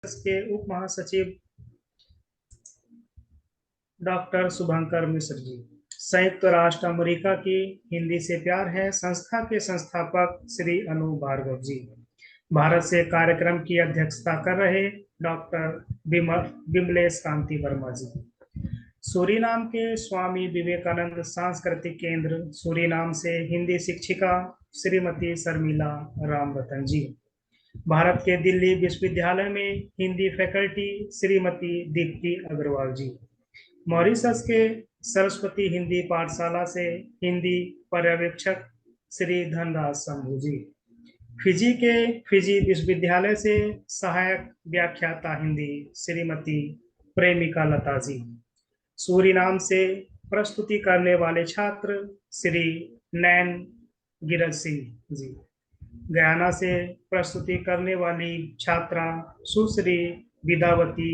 के उप महासचिव डॉक्टर शुभंकर मिश्र जी, संयुक्त राष्ट्र अमेरिका की हिंदी से प्यार है संस्था के संस्थापक श्री अनु भार्गव जी, भारत से कार्यक्रम की अध्यक्षता कर रहे डॉक्टर बिमलेश कांति वर्मा जी, सूरीनाम के स्वामी विवेकानंद सांस्कृतिक केंद्र सूरीनाम से हिंदी शिक्षिका श्रीमती शर्मिला रामरतन जी, भारत के दिल्ली विश्वविद्यालय में हिंदी फैकल्टी श्रीमती दीप्ति अग्रवाल जी, मॉरिशस के सरस्वती हिंदी पाठशाला से हिंदी पर्यवेक्षक श्री धनराज शंभू जी, फिजी के फिजी विश्वविद्यालय से सहायक व्याख्याता हिंदी श्रीमती प्रेमिका लता जी, सूरीनाम से प्रस्तुति करने वाले छात्र श्री नैन गिरज सिंह जी, गयाना से प्रस्तुति करने वाली छात्रा सुश्री विदावती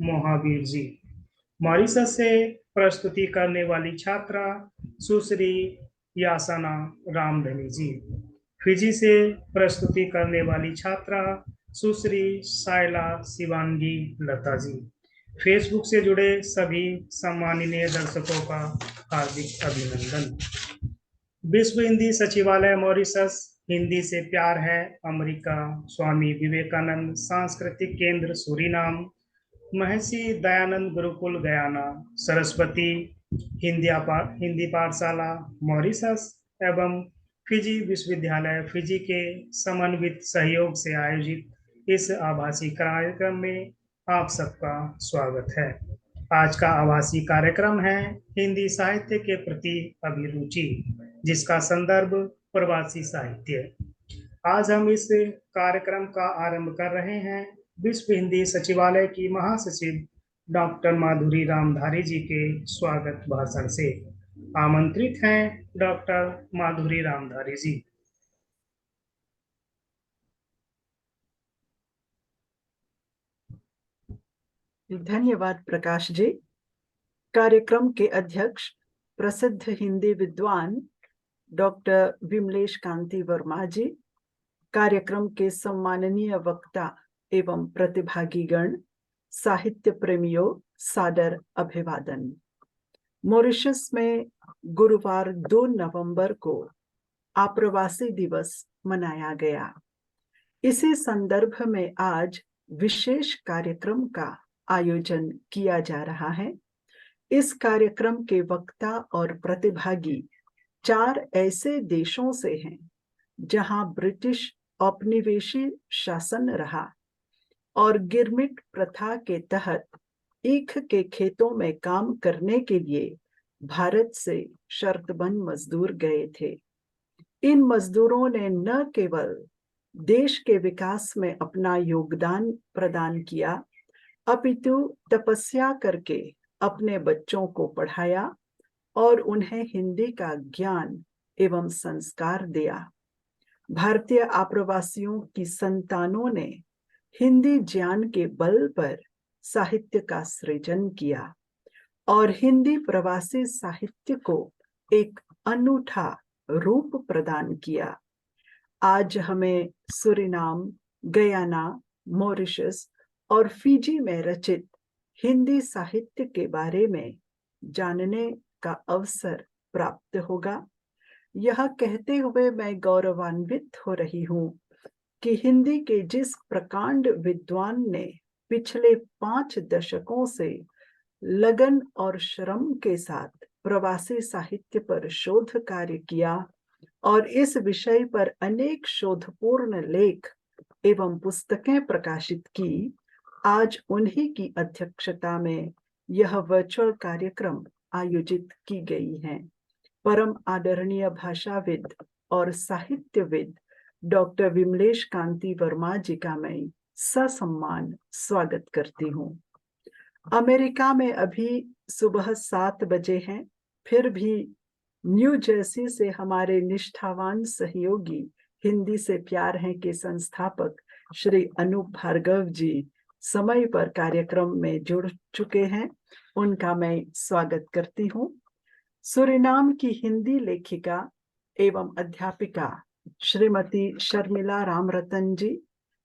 मोहावीर जी, मॉरिशस से प्रस्तुति करने वाली छात्रा सुश्री यासना रामधनी जी, फिजी से प्रस्तुति करने वाली छात्रा सुश्री साइला शिवांगी लता जी, फेसबुक से जुड़े सभी सम्माननीय दर्शकों का हार्दिक अभिनंदन। विश्व हिंदी सचिवालय मॉरिशस, हिंदी से प्यार है अमेरिका, स्वामी विवेकानंद सांस्कृतिक केंद्र सूरीनाम, महर्षि दयानंद गुरुकुल गयाना, सरस्वती हिंदी पाठशाला मॉरिशस एवं फिजी विश्वविद्यालय फिजी के समन्वित सहयोग से आयोजित इस आभासी कार्यक्रम में आप सबका स्वागत है। आज का आभासी कार्यक्रम है हिंदी साहित्य के प्रति अभिरुचि, जिसका संदर्भ प्रवासी साहित्य। आज हम इस कार्यक्रम का आरंभ कर रहे हैं विश्व हिंदी सचिवालय की महासचिव डॉक्टर माधुरी रामधारी जी के स्वागत भाषण से। आमंत्रित हैं डॉक्टर माधुरी रामधारी जी। धन्यवाद प्रकाश जी। कार्यक्रम के अध्यक्ष प्रसिद्ध हिंदी विद्वान डॉक्टर विमलेश कांति वर्मा जी, कार्यक्रम के सम्माननीय वक्ता एवं प्रतिभागीगण, साहित्य प्रेमियों, सादर अभिवादन। मॉरिशस में गुरुवार 2 नवंबर को आप्रवासी दिवस मनाया गया। इसी संदर्भ में आज विशेष कार्यक्रम का आयोजन किया जा रहा है। इस कार्यक्रम के वक्ता और प्रतिभागी 4 ऐसे देशों से हैं जहां ब्रिटिश औपनिवेशी शासन रहा और गिरमिट प्रथा के तहत ईख के खेतों में काम करने के लिए भारत से शर्तबंद मजदूर गए थे। इन मजदूरों ने न केवल देश के विकास में अपना योगदान प्रदान किया, अपितु तपस्या करके अपने बच्चों को पढ़ाया और उन्हें हिंदी का ज्ञान एवं संस्कार दिया। भारतीय आप्रवासियों की संतानों ने हिंदी ज्ञान के बल पर साहित्य का सृजन किया और हिंदी प्रवासी साहित्य को एक अनूठा रूप प्रदान किया। आज हमें सूरीनाम, गयाना, मॉरिशस और फिजी में रचित हिंदी साहित्य के बारे में जानने का अवसर प्राप्त होगा। यह कहते हुए मैं गौरवान्वित हो रही हूँ कि हिंदी के जिस प्रकांड विद्वान ने पिछले 5 दशकों से लगन और श्रम के साथ प्रवासी साहित्य पर शोध कार्य किया और इस विषय पर अनेक शोधपूर्ण लेख एवं पुस्तकें प्रकाशित की, आज उन्हीं की अध्यक्षता में यह वर्चुअल कार्यक्रम आयोजित की गई है। परम आदरणीय भाषाविद और साहित्यविद डॉक्टर विमलेश कांति वर्मा जी का मैं ससम्मान स्वागत करती हूँ। अमेरिका में अभी सुबह 7 बजे हैं, फिर भी न्यू जर्सी से हमारे निष्ठावान सहयोगी हिंदी से प्यार है के संस्थापक श्री अनु भार्गव जी समय पर कार्यक्रम में जुड़ चुके हैं। उनका मैं स्वागत करती हूँ। सूरीनाम की हिंदी लेखिका एवं अध्यापिका श्रीमती शर्मिला रामरतन जी,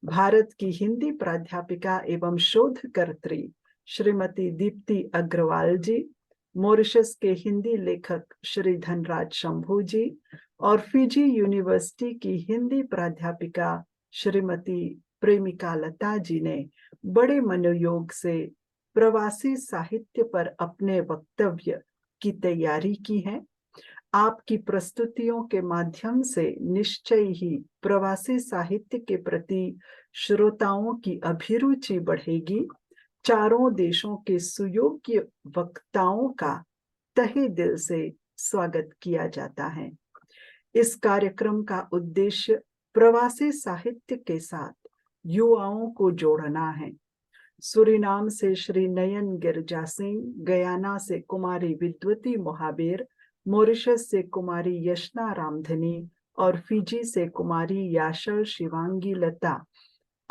भारत की हिंदी प्राध्यापिका एवं शोधकर्त्री श्रीमती दीप्ति अग्रवाल जी, मॉरिशस के हिंदी लेखक श्री धनराज शंभू जी और फिजी यूनिवर्सिटी की हिंदी प्राध्यापिका श्रीमती प्रेमिका लता जी ने बड़े मनोयोग से प्रवासी साहित्य पर अपने वक्तव्य की तैयारी की है। आपकी प्रस्तुतियों के माध्यम से निश्चय ही प्रवासी साहित्य के प्रति श्रोताओं की अभिरुचि बढ़ेगी। चारों देशों के सुयोग्य वक्ताओं का तहे दिल से स्वागत किया जाता है। इस कार्यक्रम का उद्देश्य प्रवासी साहित्य के साथ युवाओं को जोड़ना है। सूरीनाम से श्री नयन गिरजा सिंह, गयाना से कुमारी विद्वती मोहाबेर, मॉरिशस से कुमारी यशना रामधनी और फिजी से कुमारी याशल शिवांगी लता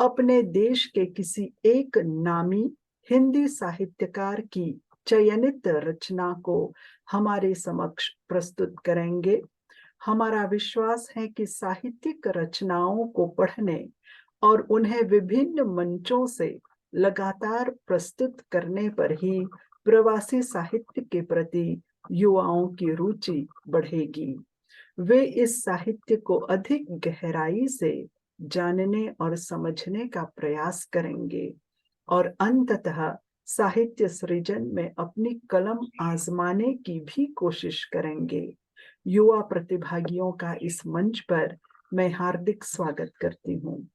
अपने देश के किसी एक नामी हिंदी साहित्यकार की चयनित रचना को हमारे समक्ष प्रस्तुत करेंगे। हमारा विश्वास है कि साहित्यिक रचनाओं को पढ़ने और उन्हें विभिन्न मंचों से लगातार प्रस्तुत करने पर ही प्रवासी साहित्य के प्रति युवाओं की रुचि बढ़ेगी। वे इस साहित्य को अधिक गहराई से जानने और समझने का प्रयास करेंगे और अंततः साहित्य सृजन में अपनी कलम आजमाने की भी कोशिश करेंगे। युवा प्रतिभागियों का इस मंच पर मैं हार्दिक स्वागत करती हूँ।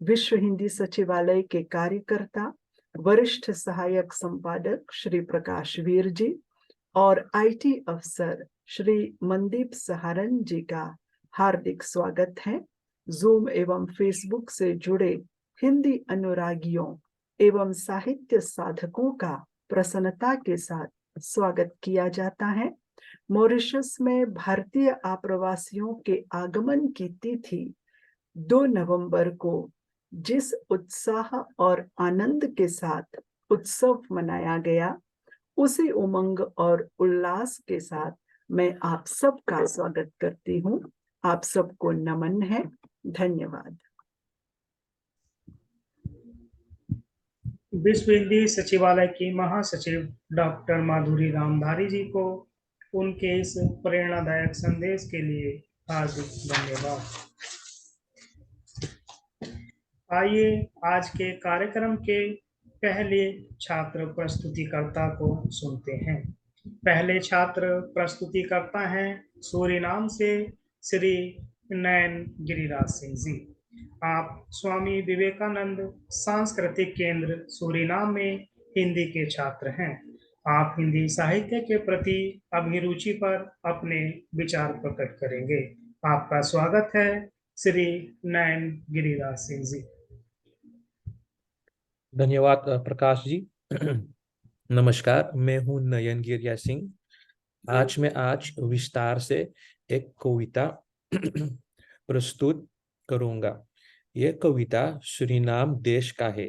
विश्व हिंदी सचिवालय के कार्यकर्ता, वरिष्ठ सहायक संपादक श्री प्रकाश वीर जी और आईटी अफसर श्री मनदीप सहारन जी का हार्दिक स्वागत है। जूम एवं फेसबुक से जुड़े हिंदी अनुरागियों एवं साहित्य साधकों का प्रसन्नता के साथ स्वागत किया जाता है। मॉरिशस में भारतीय आप्रवासियों के आगमन की तिथि 2 नवंबर को जिस उत्साह और आनंद के साथ उत्सव मनाया गया, उसी उमंग और उल्लास के साथ मैं आप सबका स्वागत करती हूँ। आप सबको नमन है। धन्यवाद। विश्व हिंदी सचिवालय की महासचिव डॉक्टर माधुरी रामधारी जी को उनके इस प्रेरणादायक संदेश के लिए हार्दिक धन्यवाद। आइए आज के कार्यक्रम के पहले छात्र प्रस्तुतिकर्ता को सुनते हैं। पहले छात्र प्रस्तुतिकर्ता हैं सूरीनाम से श्री नयन गिरिराज सिंह जी। आप स्वामी विवेकानंद सांस्कृतिक केंद्र सूरीनाम में हिंदी के छात्र हैं। आप हिंदी साहित्य के प्रति अभिरुचि पर अपने विचार प्रकट करेंगे। आपका स्वागत है श्री नयन गिरिराज सिंह जी। धन्यवाद प्रकाश जी। नमस्कार, मैं हूं नयन गिरिया सिंह। आज विस्तार से एक कविता प्रस्तुत करूंगा। यह कविता सूरीनाम देश का है।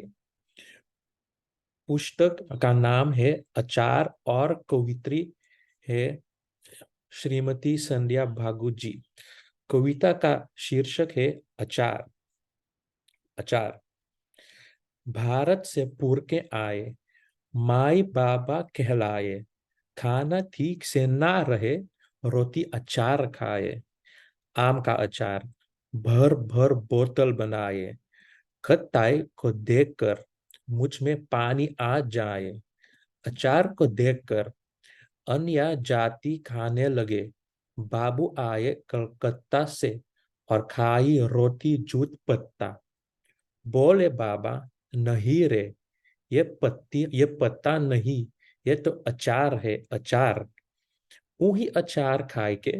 पुस्तक का नाम है अचार और कवित्री है श्रीमती संध्या भागु जी। कविता का शीर्षक है अचार। अचार। भारत से पूर के आए, माई बाबा कहलाए, खाना ठीक से ना रहे, रोटी अचार खाए। आम का अचार भर भर बोतल बनाए, खट्टाई को देखकर मुझ में पानी आ जाए। अचार को देखकर अन्य जाति खाने लगे। बाबू आए कलकत्ता से और खाई रोटी जूत पत्ता। बोले बाबा, नहीं रे, ये पत्ता नहीं, ये तो अचार है, अचार। वही अचार खाए के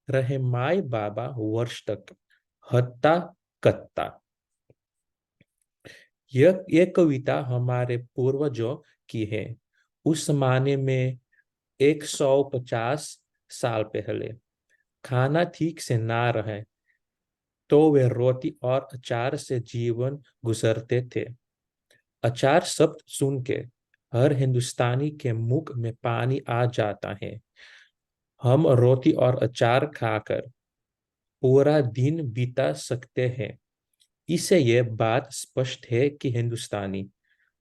रहे माई बाबा वर्ष तक, हत्ता कत्ता। यह कविता हमारे पूर्वजों की है। उस जमाने में 150 साल पहले खाना ठीक से ना रहे तो वे रोटी और अचार से जीवन गुजरते थे। अचार शब्द सुन के हर हिंदुस्तानी के मुख में पानी आ जाता है। हम रोटी और अचार खाकर पूरा दिन बिता सकते हैं। इससे यह बात स्पष्ट है कि हिंदुस्तानी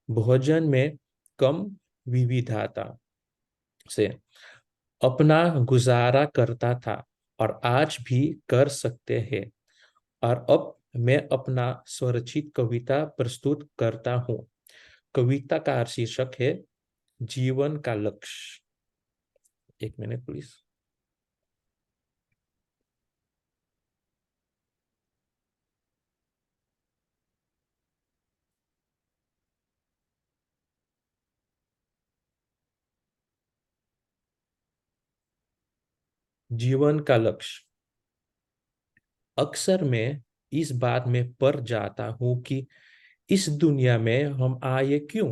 भोजन में कम विविधता से अपना गुजारा करता था और आज भी कर सकते हैं। और अब मैं अपना स्वरचित कविता प्रस्तुत करता हूँ। कविता का शीर्षक है जीवन का लक्ष्य। एक मिनट प्लीज। जीवन का लक्ष्य। अक्सर मैं इस बात में पड़ जाता हूं कि इस दुनिया में हम आए क्यों।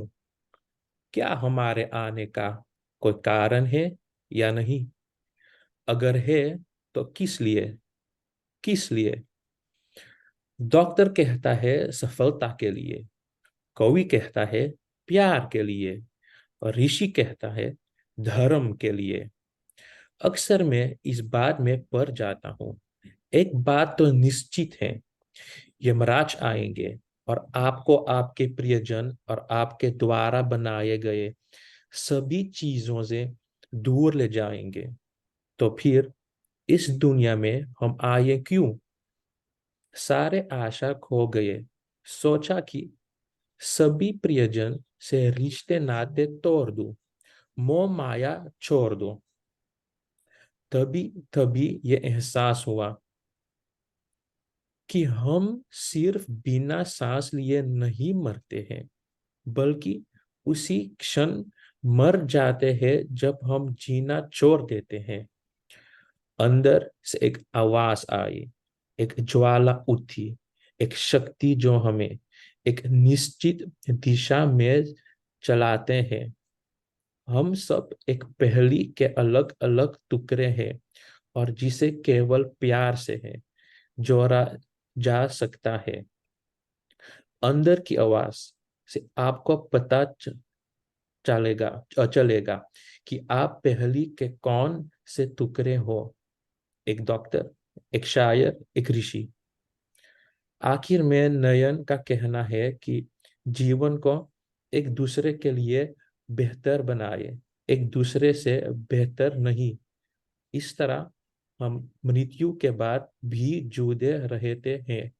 क्या हमारे आने का कोई कारण है या नहीं। अगर है तो किस लिए। किस लिए। डॉक्टर कहता है सफलता के लिए, कवि कहता है प्यार के लिए, और ऋषि कहता है धर्म के लिए। अक्सर मैं इस बात में पड़ जाता हूँ। एक बात तो निश्चित है, यमराज आएंगे और आपको आपके प्रियजन और आपके द्वारा बनाए गए सभी चीजों से दूर ले जाएंगे। तो फिर इस दुनिया में हम आए क्यों। सारे आशा खो गए। सोचा कि सभी प्रियजन से रिश्ते नाते तोड़ दूं, मोह माया छोड़ दूं। तभी तभी ये एहसास हुआ कि हम सिर्फ बिना सांस लिए नहीं मरते हैं, बल्कि उसी क्षण मर जाते हैं जब हम जीना छोड़ देते हैं। अंदर से एक आवाज आई, एक ज्वाला उठी, एक शक्ति जो हमें एक निश्चित दिशा में चलाते हैं। हम सब एक पहेली के अलग अलग टुकड़े हैं और जिसे केवल प्यार से है जोड़ा जा सकता है। अंदर की आवाज से आपको पता चलेगा कि आप पहेली के कौन से टुकड़े हो। एक डॉक्टर, एक शायर, एक ऋषि। आखिर में नयन का कहना है कि जीवन को एक दूसरे के लिए बेहतर बनाए, एक दूसरे से बेहतर नहीं। इस तरह हम मृत्यु के बाद भी जूझे रहते हैं।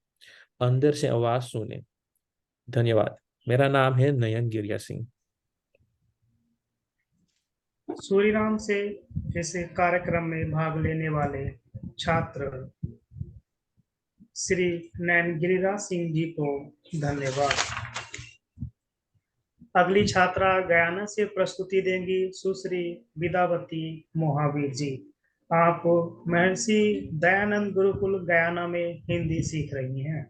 अंदर से आवाज सुने। धन्यवाद। मेरा नाम है नयन गिरिया सिंह। सूरीनाम से इस कार्यक्रम में भाग लेने वाले छात्र श्री नैन गिरिराज सिंह जी को धन्यवाद। अगली छात्रा गयाना से प्रस्तुति देंगी सुश्री विद्यावती मोहावीर जी। आप महर्षि दयानंद गुरुकुल गयाना में हिंदी सीख रही हैं।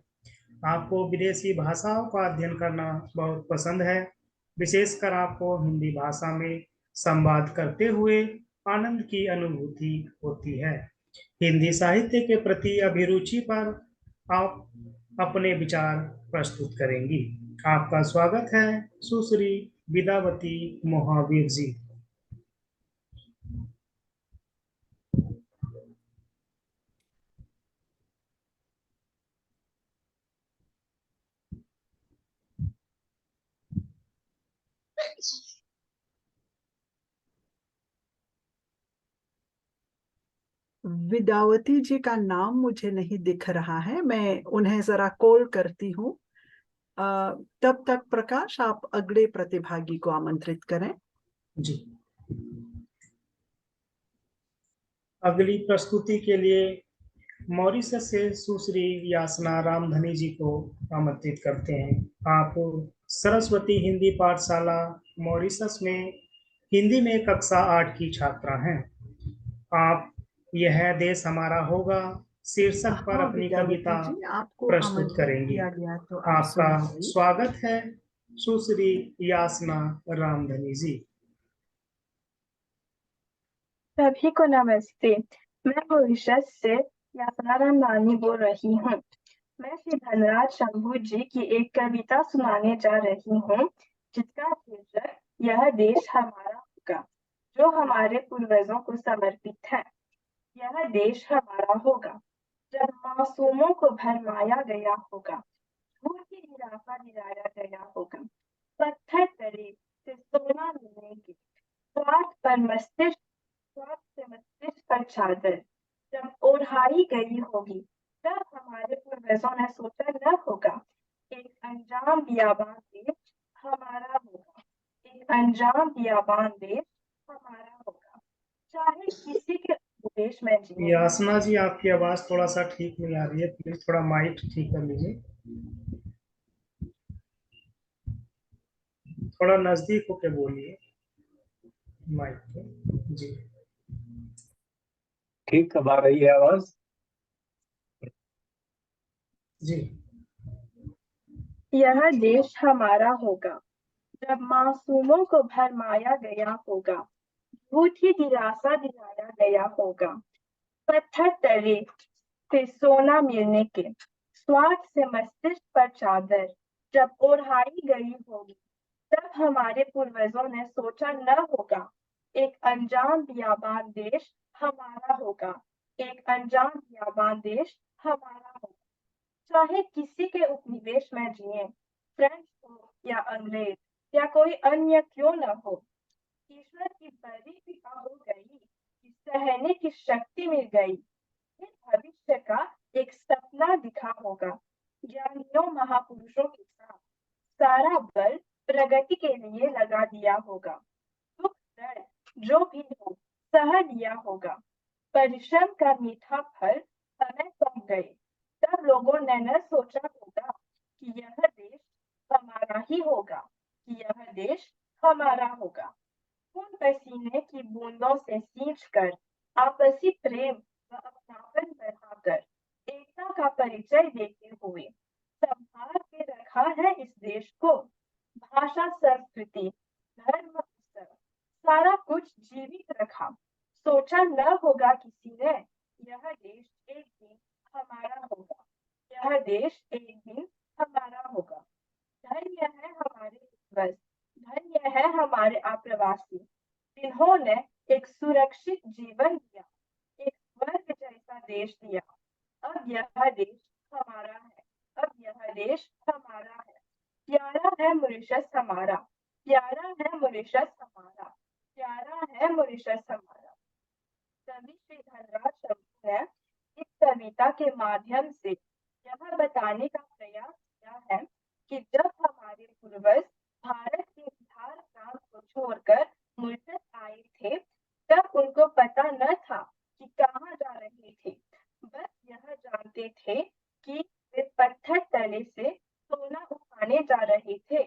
आपको विदेशी भाषाओं का अध्ययन करना बहुत पसंद है। विशेषकर आपको हिंदी भाषा में संवाद करते हुए आनंद की अनुभूति होती है। हिंदी साहित्य के प्रति अभिरुचि पर आप अपने विचार प्रस्तुत करेंगी। आपका स्वागत है सुश्री विद्यावती मोहावीर जी। विद्यावती जी का नाम मुझे नहीं दिख रहा है, मैं उन्हें जरा कॉल करती हूँ। तब तक प्रकाश आप अगले प्रतिभागी को आमंत्रित करें। जी, अगली प्रस्तुति के लिए मॉरिशस से सुश्री यासना रामधनी जी को आमंत्रित करते हैं। आप सरस्वती हिंदी पाठशाला मॉरिशस में हिंदी में कक्षा 8 की छात्रा हैं। आप यह देश हमारा होगा शीर्षक पर हाँ अपनी विद्यावती कविता जी, आपको प्रस्तुत आमंत्रित करेंगी। किया गया तो आप आपका सुनाइए। स्वागत है सुश्री यासना रामधनी जी। सभी को नमस्ते। मैं मॉरिशस से यासना रामधनी बोल रही हूँ। मैं श्री धनराज शंभू जी की एक कविता सुनाने जा रही हूँ, जिसका शीर्षक यह देश हमारा होगा, जो हमारे पूर्वजों को समर्पित है। यह देश हमारा होगा, जब मासूमों को भरमाया गया होगा, दिलासा दिलाया गया होगा। पत्थर तले से सोना मिलने के स्वार्थ से मस्तिष्क पर चादर जब ओढ़ाई गई होगी, तब हमारे पूर्वजों ने सोचा न होगा एक अनजान बियाबान देश हमारा होगा, एक अनजान बियाबान देश हमारा होगा, चाहे किसी के उपदेश में जिए। यासना जी, आपकी आवाज थोड़ा सा ठीक नहीं आ रही है, प्लीज थोड़ा माइक ठीक कर लीजिए, थोड़ा नजदीक होके बोलिए माइक के। जी ठीक अब आ रही है आवाज? जी। यह देश हमारा होगा जब मासूमों को भरमाया गया होगा, झूठी दिलासा दिलाया गया होगा, पत्थर तले से सोना मिलने के स्वार्थ से मस्तिष्क पर चादर जब ओढ़ाई गई होगी, तब हमारे पूर्वजों ने सोचा न होगा एक अनजान बियाबान देश हमारा होगा, एक अनजान बियाबान देश हमारा होगा, चाहे किसी के उपनिवेश में जिए, फ्रेंच हो या अंग्रेज या कोई अन्य क्यों न हो। ईश्वर की बड़ी कृपा हो गई कि सहने की शक्ति मिल गई। फिर भविष्य का एक सपना दिखा होगा, ज्ञानियों महापुरुषों के साथ सारा बल प्रगति के लिए लगा दिया होगा, दुख दर्द जो भी हो सह लिया होगा, परिश्रम का मीठा फल समय पहुंच गए, तब लोगों ने न सोचा होगा कि यह देश हमारा ही होगा, कि यह देश हमारा होगा। खून पसीने की बूंदों से सींचकर आपसी प्रेम व अपनापन बढ़ाकर एकता का परिचय देते हुए संभाल के रखा है इस देश को। भाषा, संस्कृति, धर्म, उत्सव सारा कुछ जीवित रखा। सोचा न होगा किसी ने यह देश एक दिन हमारा होगा, यह देश एक दिन हमारा होगा। धन्य है हमारे पूर्वज, धन्य है हमारे आप्रवासी, जिन्होंने एक सुरक्षित जीवन दिया, एक स्वर्ग जैसा देश दिया। अब यह देश हमारा है, अब यह देश हमारा है। प्यारा है मॉरिशस हमारा, प्यारा है मॉरिशस हमारा, प्यारा है मॉरिशस हमारा। कवि श्री धनराज शर्मा ने इस कविता के माध्यम से यह बताने का प्रयास किया है कि जब हमारे पूर्वज भारत के बिहार प्रांत को छोड़कर मॉरिशस आए थे, तब उनको पता न था कि कहाँ जा रहे थे, बस यह जानते थे कि वे पत्थर तले से सोना उठाने जा रहे थे।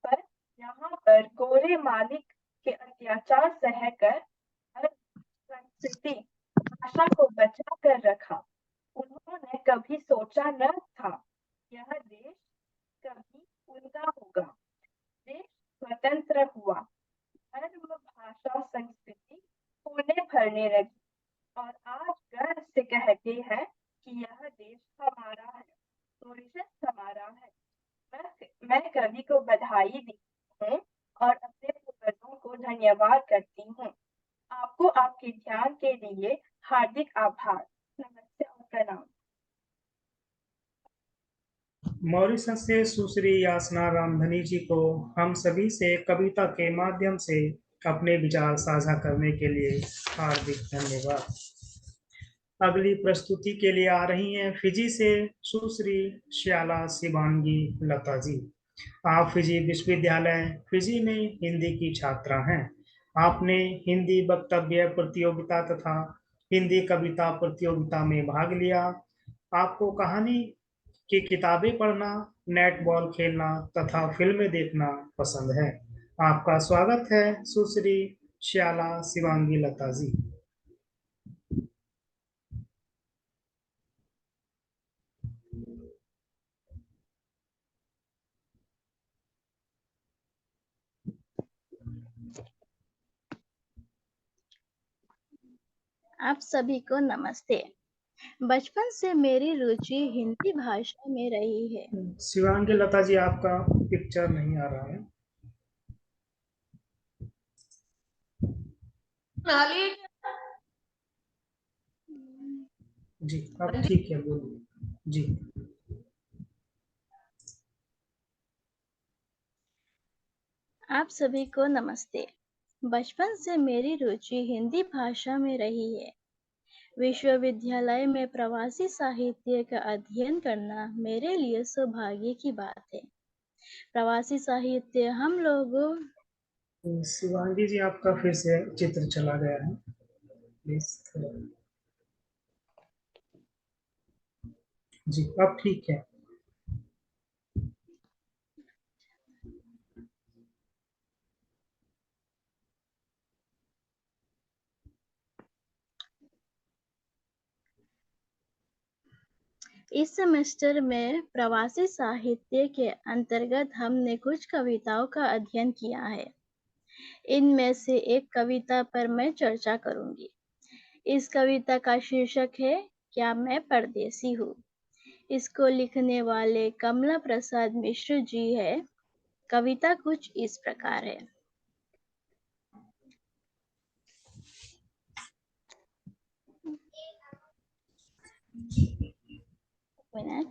पर यहाँ पर गोरे मालिक के अत्याचार सहकर हर संस्कृति भाषा को बचा कर रखा। उन्होंने कभी सोचा न था यह देश कभी उनका होगा। देश स्वतंत्र हुआ, धर्म, भाषा, संस्कृति होने फलने लगी और आज गर्व से कहते हैं कि यह देश हमारा है, मॉरिशस हमारा है। मैं कवि को बधाई देती हूँ और अपने पूर्वजों को धन्यवाद करती हूँ। आपको आपके ध्यान के लिए हार्दिक आभार। नमस्ते और प्रणाम। मॉरिशस से सुश्री यासना रामधनी जी को हम सभी से कविता के माध्यम से अपने विचार साझा करने के लिए हार्दिक धन्यवाद। अगली प्रस्तुति के लिए आ रही हैं फिजी से सुश्री श्याला शिवांगी लता जी। आप फिजी विश्वविद्यालय फिजी में हिंदी की छात्रा हैं। आपने हिंदी वक्तव्य प्रतियोगिता तथा हिंदी कविता प्रतियोगिता में भाग लिया। आपको कहानी की किताबें पढ़ना, नेट बॉल खेलना तथा फिल्में देखना पसंद है। आपका स्वागत है सुश्री श्याला शिवांगी लता जी। आप सभी को नमस्ते। बचपन से मेरी रुचि हिंदी भाषा में रही है। शिवांगी लता जी, आपका पिक्चर नहीं आ रहा है। जी अब ठीक है, बोलिए जी। आप सभी को नमस्ते। बचपन से मेरी रुचि हिंदी भाषा में रही है। विश्वविद्यालय में प्रवासी साहित्य का अध्ययन करना मेरे लिए सौभाग्य की बात है। प्रवासी साहित्य हम लोगों शिवांगी जी, आपका फिर से चित्र चला गया है, प्लीज जी, अब ठीक है। इस सेमेस्टर में प्रवासी साहित्य के अंतर्गत हमने कुछ कविताओं का अध्ययन किया है। इनमें से एक कविता पर मैं चर्चा करूंगी। इस कविता का शीर्षक है क्या मैं परदेसी हूँ। इसको लिखने वाले कमला प्रसाद मिश्र जी है। कविता कुछ इस प्रकार है। मिनट।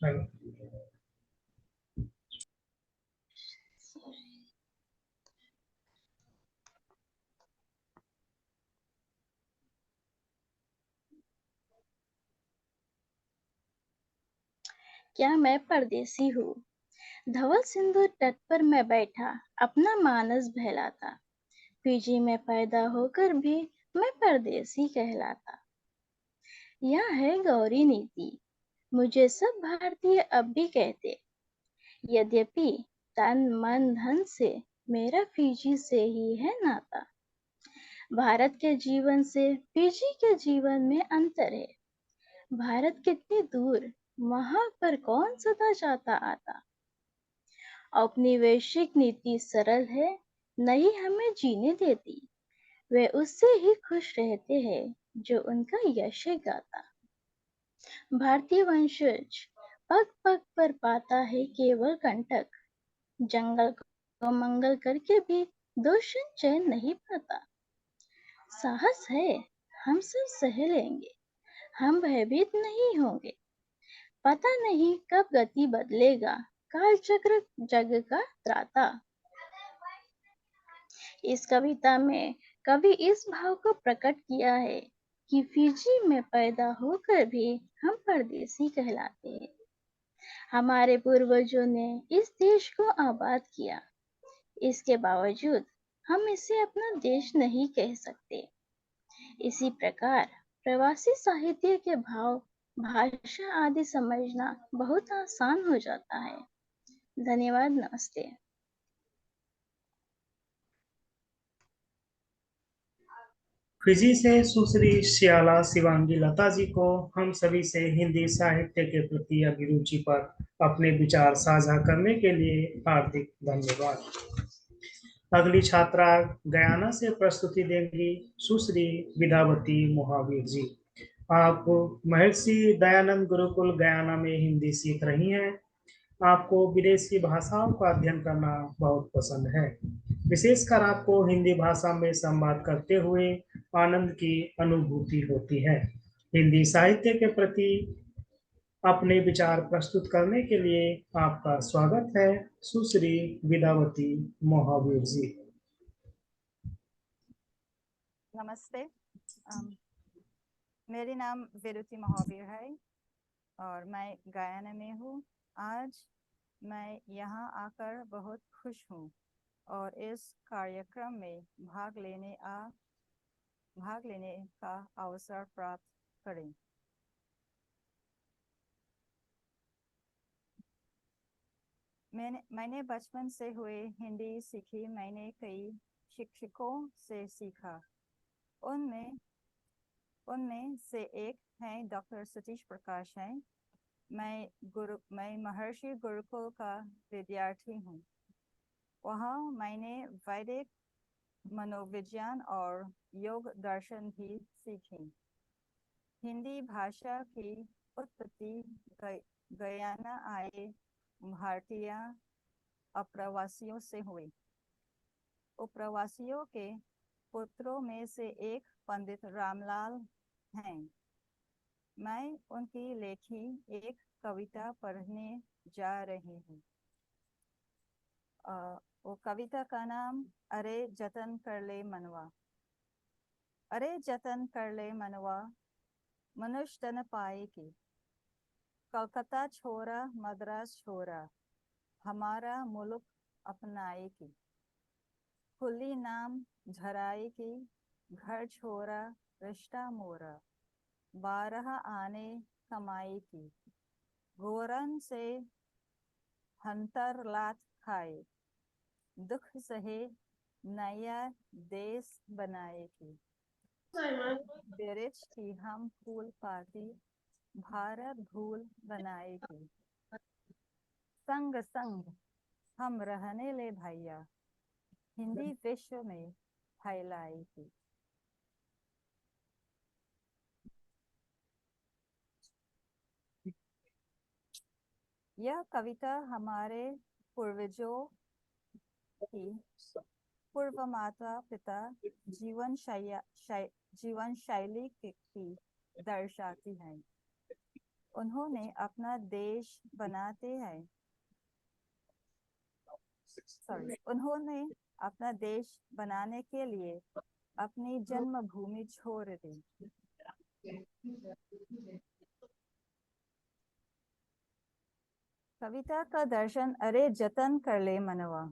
हेलो। क्या मैं परदेसी हूँ। धवल सिंधु तट पर मैं बैठा अपना मानस बहलाता। फीजी में पैदा होकर भी मैं परदेसी कहलाता। यह है गौरी नीति, मुझे सब भारतीय अब भी कहते। यद्यपि तन मन धन से मेरा फीजी से ही है नाता। भारत के जीवन से फीजी के जीवन में अंतर है। भारत कितनी दूर, वहां पर कौन सदा जाता आता। औपनिवेशिक नीति सरल है, नहीं हमें जीने देती। वे उससे ही खुश रहते हैं जो उनका यश गाता। भारतीय वंशज पग पग पर पाता है केवल कंटक। जंगल को मंगल करके भी दोषण चैन नहीं पाता। साहस है, हम सब सह लेंगे, हम भयभीत नहीं होंगे। पता नहीं कब गति बदलेगा, काल चक्र जग का त्राता। इस कविता में कवि इस भाव को प्रकट किया है कि फिजी में पैदा होकर भी हम परदेसी कहलाते हैं। हमारे पूर्वजों ने इस देश को आबाद किया, इसके बावजूद हम इसे अपना देश नहीं कह सकते। इसी प्रकार प्रवासी साहित्य के भाव, भाषा आदि समझना बहुत आसान हो जाता है। धन्यवाद, नमस्ते। फिजी से सुश्री श्याला शिवांगी लता जी को हम सभी से हिंदी साहित्य के प्रति अभिरुचि पर अपने विचार साझा करने के लिए हार्दिक धन्यवाद। अगली छात्रा गयाना से प्रस्तुति देंगी सुश्री विद्यावती महावीर जी। आप महर्षि दयानंद गुरुकुल गयाना में हिंदी सीख रही हैं। आपको विदेशी भाषाओं का अध्ययन करना बहुत पसंद है। विशेषकर आपको हिंदी भाषा में संवाद करते हुए आनंद की अनुभूति होती है। हिंदी साहित्य के प्रति अपने विचार प्रस्तुत करने के लिए आपका स्वागत है, सुश्री विद्यावती महावीर जी। नमस्ते। मेरी नाम विद्यावती महावीर है और मैं गयाना में हूँ। आज मैं यहाँ आकर बहुत खुश हूँ और इस कार्यक्रम में भाग लेने का अवसर प्राप्त करें। मैंने बचपन से हुए हिंदी सीखी। मैंने कई शिक्षकों से सीखा। उनमें से एक हैं डॉक्टर सतीश प्रकाश हैं। मैं महर्षि गुरुकुल का विद्यार्थी हूँ। वहाँ मैंने वैदिक मनोविज्ञान और योग दर्शन भी सीखी। हिंदी भाषा की उत्पत्ति गयाना आए भारतीय अप्रवासियों से हुई। अप्रवासियों के पुत्रों में से एक पंडित रामलाल हैं। मैं उनकी लिखी एक कविता पढ़ने जा रही हूँ। वो कविता का नाम अरे जतन कर ले मनवा। अरे जतन कर ले मनवा, मनुष्य तन पाए की। कलकत्ता छोरा मद्रास छोरा, हमारा मुल्क अपनाए की। खुली नाम झराए की, घर छोरा रिश्ता मोरा। 12 आने कमाई की, गोरन से हंतर लात खाए। दुख सहे नया देश बनाए की। बेरिज की हम फूल पाती, भारत भूल बनाए की। संग संग हम रहने ले भैया, हिंदी विश्व में फैलाई थी। यह कविता हमारे पूर्वजों की पूर्व माता पिता जीवन शैली की दर्शाती है। उन्होंने अपना देश बनाते हैं उन्होंने अपना देश बनाने के लिए अपनी जन्मभूमि छोड़ दी। कविता का दर्शन अरे जतन कर ले मनवा।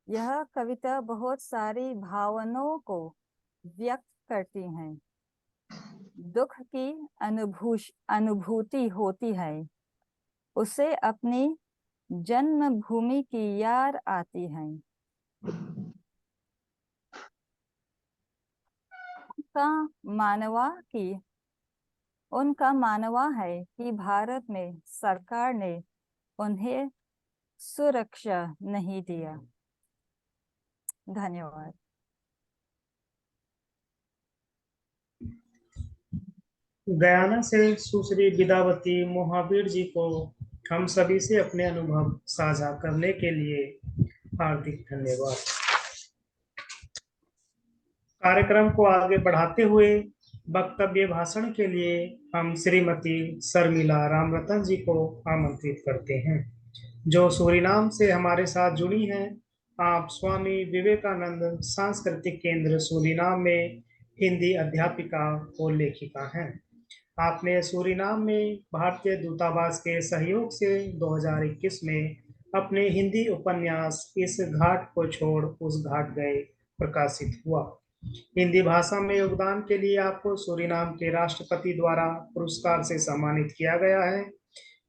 यह कविता बहुत सारी भावनाओं को व्यक्त करती है। दुख की अनुभूति होती है, उसे अपनी जन्मभूमि की याद आती है। उनका मानवा है कि भारत में सरकार ने उन्हें सुरक्षा नहीं दिया। धन्यवाद। गयाना से सुश्री विद्यावती मोहावीर जी को हम सभी से अपने अनुभव साझा करने के लिए हार्दिक धन्यवाद। कार्यक्रम को आगे बढ़ाते हुए वक्तव्य भाषण के लिए हम श्रीमती शर्मिला रामरतन जी को आमंत्रित करते हैं, जो सूरीनाम से हमारे साथ जुड़ी हैं। आप स्वामी विवेकानंद सांस्कृतिक केंद्र सूरीनाम में हिंदी अध्यापिका और लेखिका हैं। आपने सूरीनाम में भारतीय दूतावास के सहयोग से 2021 में अपने हिंदी उपन्यास इस घाट को छोड़ उस घाट गए प्रकाशित हुआ। हिंदी भाषा में योगदान के लिए आपको सूरीनाम के राष्ट्रपति द्वारा पुरस्कार से सम्मानित किया गया है।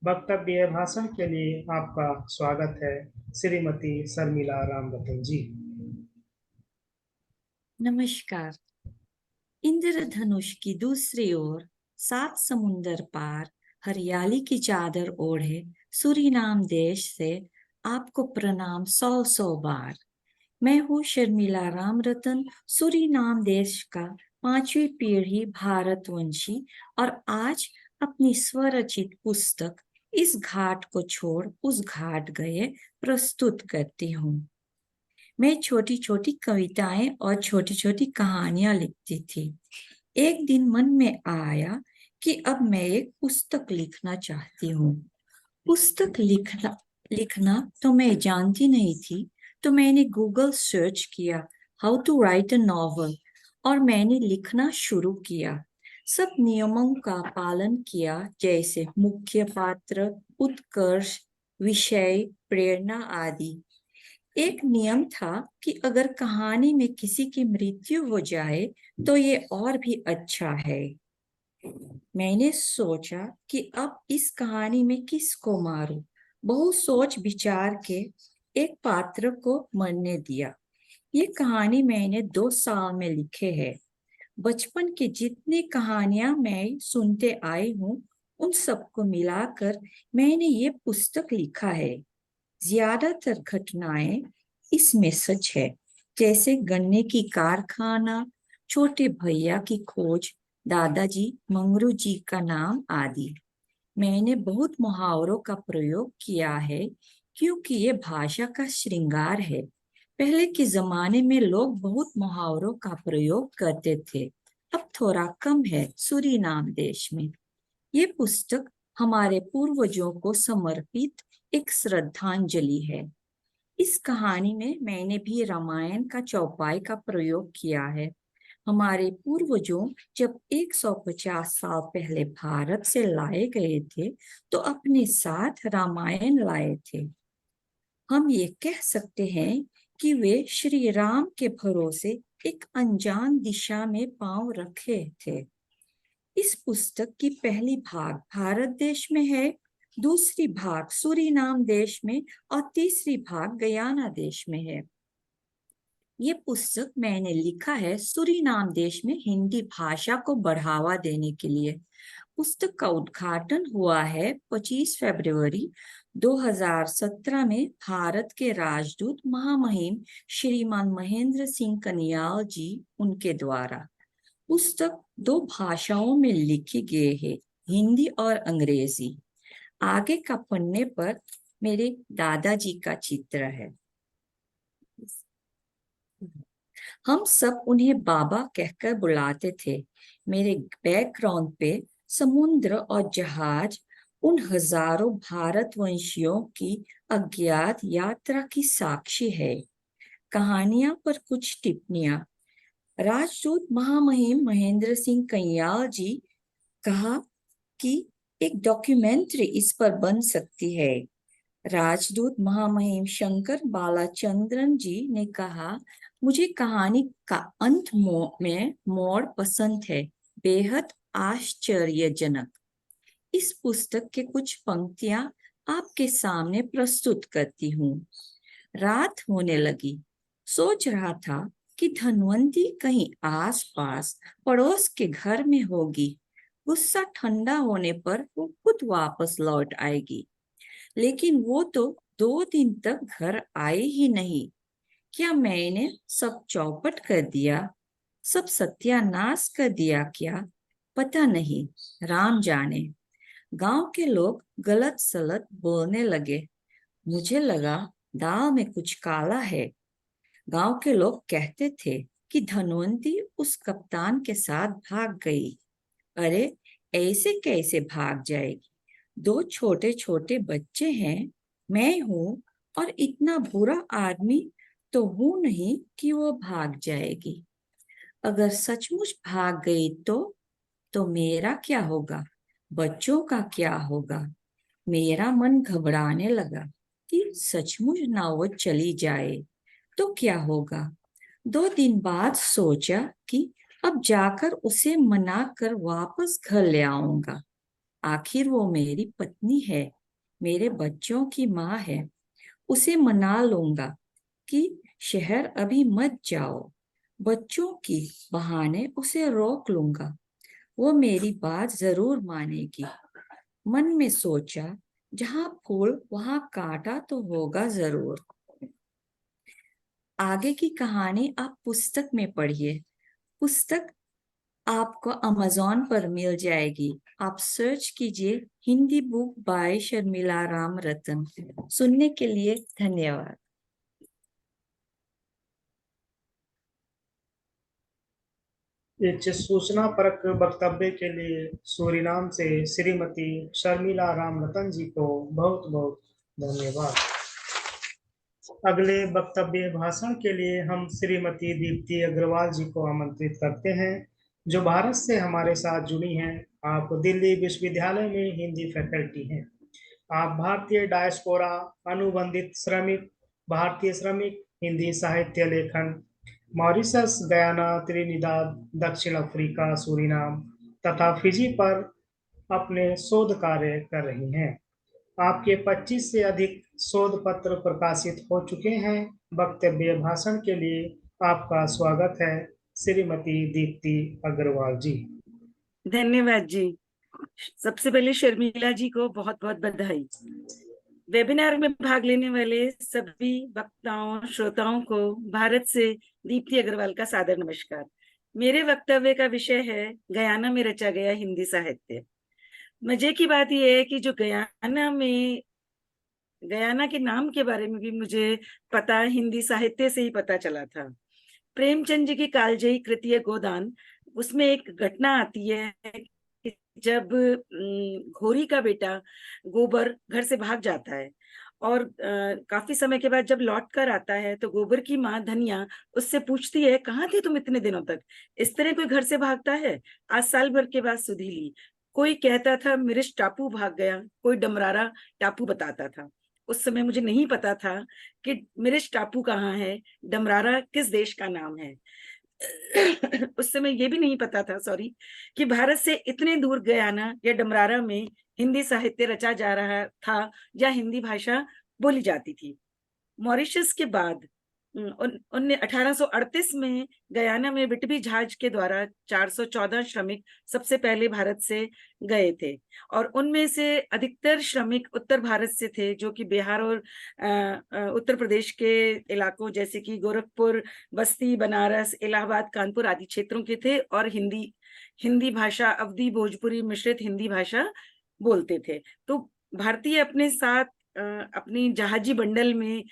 वक्तव्य भाषण के लिए आपका स्वागत है, श्रीमती शर्मिला रामरतन जी। नमस्कार। इंद्रधनुष की दूसरी ओर 7 समुंदर पार हरियाली की चादर ओढ़े सूरीनाम देश से आपको प्रणाम 100 बार। मैं हूँ शर्मिला रामरतन, सूरीनाम देश का 5वीं पीढ़ी भारतवंशी, और आज अपनी स्वरचित पुस्तक इस घाट को छोड़ उस घाट गए प्रस्तुत करती हूँ। मैं छोटी छोटी कविताएं और छोटी छोटी कहानियां लिखती थी। एक दिन मन में आया कि अब मैं एक पुस्तक लिखना चाहती हूँ। पुस्तक लिखना तो मैं जानती नहीं थी, तो मैंने गूगल सर्च किया how to write a novel और मैंने लिखना शुरू किया। सब नियमों का पालन किया, जैसे मुख्य पात्र, उत्कर्ष, विषय, प्रेरणा आदि। एक नियम था कि अगर कहानी में किसी की मृत्यु हो जाए तो ये और भी अच्छा है। मैंने सोचा कि अब इस कहानी में किसको मारूं। बहुत सोच विचार के एक पात्र को मरने दिया। ये कहानी मैंने 2 साल में लिखे है। बचपन की जितनी कहानियां मैं सुनते आई हूँ, उन सबको मिलाकर मैंने ये पुस्तक लिखा है। ज्यादातर घटनाएं इसमें सच है, जैसे गन्ने की कारखाना, छोटे भैया की खोज, दादाजी मंगरू जी का नाम आदि। मैंने बहुत मुहावरों का प्रयोग किया है, क्योंकि ये भाषा का श्रृंगार है। पहले के जमाने में लोग बहुत मुहावरों का प्रयोग करते थे, अब थोड़ा कम है सूरीनाम देश में। ये पुस्तक हमारे पूर्वजों को समर्पित एक श्रद्धांजलि है। इस कहानी में मैंने भी रामायण का चौपाई का प्रयोग किया है। हमारे पूर्वजों जब 150 साल पहले भारत से लाए गए थे तो अपने साथ रामायण लाए थे। हम ये कह सकते हैं कि वे श्री राम के भरोसे एक अनजान दिशा में पांव रखे थे। इस पुस्तक की पहली भाग भारत देश में है, दूसरी भाग सूरीनाम देश में और तीसरी भाग गयाना देश में है। ये पुस्तक मैंने लिखा है सूरीनाम देश में हिंदी भाषा को बढ़ावा देने के लिए। पुस्तक का उद्घाटन हुआ है 25 फरवरी 2017 में भारत के राजदूत महामहिम श्रीमान महेंद्र सिंह कनियाल जी उनके द्वारा। पुस्तक 2 भाषाओं में लिखी गई है, हिंदी और अंग्रेजी। आगे का पन्ने पर मेरे दादाजी का चित्र है। हम सब उन्हें बाबा कहकर बुलाते थे। मेरे बैकग्राउंड पे समुद्र और जहाज उन हजारों भारतवंशियों की अज्ञात यात्रा की साक्षी है। कहानियां पर कुछ टिप्पणियां। राजदूत महामहिम महेंद्र सिंह कनियाल जी कहा कि एक डॉक्यूमेंट्री इस पर बन सकती है। राजदूत महामहिम शंकर बालाचंद्रन जी ने कहा, मुझे कहानी का अंत में मोड़ पसंद है, बेहद आश्चर्यजनक। इस पुस्तक के कुछ पंक्तियां आपके सामने प्रस्तुत करती हूँ। रात होने लगी। सोच रहा था कि धनवंती कहीं आसपास पड़ोस के घर में होगी। गुस्सा ठंडा होने पर वो खुद वापस लौट आएगी, लेकिन वो तो 2 दिन तक घर आई ही नहीं। क्या मैंने सब चौपट कर दिया, सब सत्यानाश कर दिया क्या? पता नहीं, राम जाने। गांव के लोग गलत सलत बोलने लगे। मुझे लगा दाल में कुछ काला है। गांव के लोग कहते थे कि धनवंती उस कप्तान के साथ भाग गई। अरे ऐसे कैसे भाग जाएगी? 2 छोटे छोटे बच्चे हैं, मैं हूँ, और इतना बुरा आदमी तो हूं नहीं कि वो भाग जाएगी। अगर सचमुच भाग गई तो मेरा क्या होगा? बच्चों का क्या होगा? मेरा मन घबराने लगा कि सचमुच ना वो चली जाए तो क्या होगा। 2 दिन बाद सोचा कि अब जाकर उसे मना कर वापस घर ले आऊंगा। आखिर वो मेरी पत्नी है, मेरे बच्चों की माँ है। उसे मना लूंगा कि शहर अभी मत जाओ। बच्चों की बहाने उसे रोक लूंगा, वो मेरी बात जरूर मानेगी। मन में सोचा, जहां फूल वहां कांटा तो होगा जरूर। आगे की कहानी आप पुस्तक में पढ़िए। पुस्तक आपको अमेज़न पर मिल जाएगी। आप सर्च कीजिए हिंदी बुक बाय शर्मिला रामरतन। सुनने के लिए धन्यवाद। इस सूचना परक वक्तव्य के लिए सूरीनाम से श्रीमती शर्मिला रामरतन जी को बहुत बहुत धन्यवाद। अगले वक्तव्य भाषण के लिए हम श्रीमती दीप्ति अग्रवाल जी को आमंत्रित करते हैं, जो भारत से हमारे साथ जुड़ी हैं। आप दिल्ली विश्वविद्यालय में हिंदी फैकल्टी हैं। आप भारतीय डायस्पोरा, अनुबंधित श्रमिक, भारतीय श्रमिक, हिंदी साहित्य लेखन, मॉरिशस, गयाना, त्रिनिदाद, दक्षिण अफ्रीका, सूरीनाम तथा फिजी पर अपने शोध कार्य कर रही हैं। आपके 25 से अधिक शोध पत्र प्रकाशित हो चुके हैं। वक्तव्य भाषण के लिए आपका स्वागत है, श्रीमती दीप्ति अग्रवाल जी। धन्यवाद जी। सबसे पहले शर्मिला जी को बहुत बहुत बधाई। वेबिनार में भाग लेने वाले सभी वक्ताओं, श्रोताओं को भारत से दीप्ति अग्रवाल का सादर नमस्कार। मेरे वक्तव्य का विषय है गयाना में रचा गया हिंदी साहित्य। मजे की बात यह है कि जो गयाना के नाम के बारे में भी मुझे पता हिंदी साहित्य से ही पता चला था। प्रेमचंद जी की कालजयी कृति गोदान, उसमें एक घटना आती है कि जब घोरी का बेटा गोबर घर से भाग जाता है और काफी समय के बाद जब लौट कर आता है तो गोबर की माँ धनिया उससे पूछती है, कहाँ थे तुम इतने दिनों तक? इस तरह कोई घर से भागता है? आज साल भर के बाद सुधी ली। कोई कहता था मिरिश टापू भाग गया, कोई डमरारा टापू बताता था। उस समय मुझे नहीं पता था कि मिरिश टापू कहाँ है, डमरारा किस देश का नाम है। उस समय ये भी नहीं पता था, सॉरी, कि भारत से इतने दूर गयाना या डमरारा में हिंदी साहित्य रचा जा रहा था या हिंदी भाषा बोली जाती थी। मॉरिशस के बाद 1838 में गयाना में विटबी जहाज के द्वारा 414 श्रमिक सबसे पहले भारत से गए थे और उनमें से अधिकतर श्रमिक उत्तर भारत से थे, जो कि बिहार और उत्तर प्रदेश के इलाकों जैसे कि गोरखपुर, बस्ती, बनारस, इलाहाबाद, कानपुर आदि क्षेत्रों के थे और हिंदी भाषा, अवधी भोजपुरी मिश्रित हिंदी भाषा बोलते थे। तो भारतीय अपने साथ अपनी जहाजी बंडल में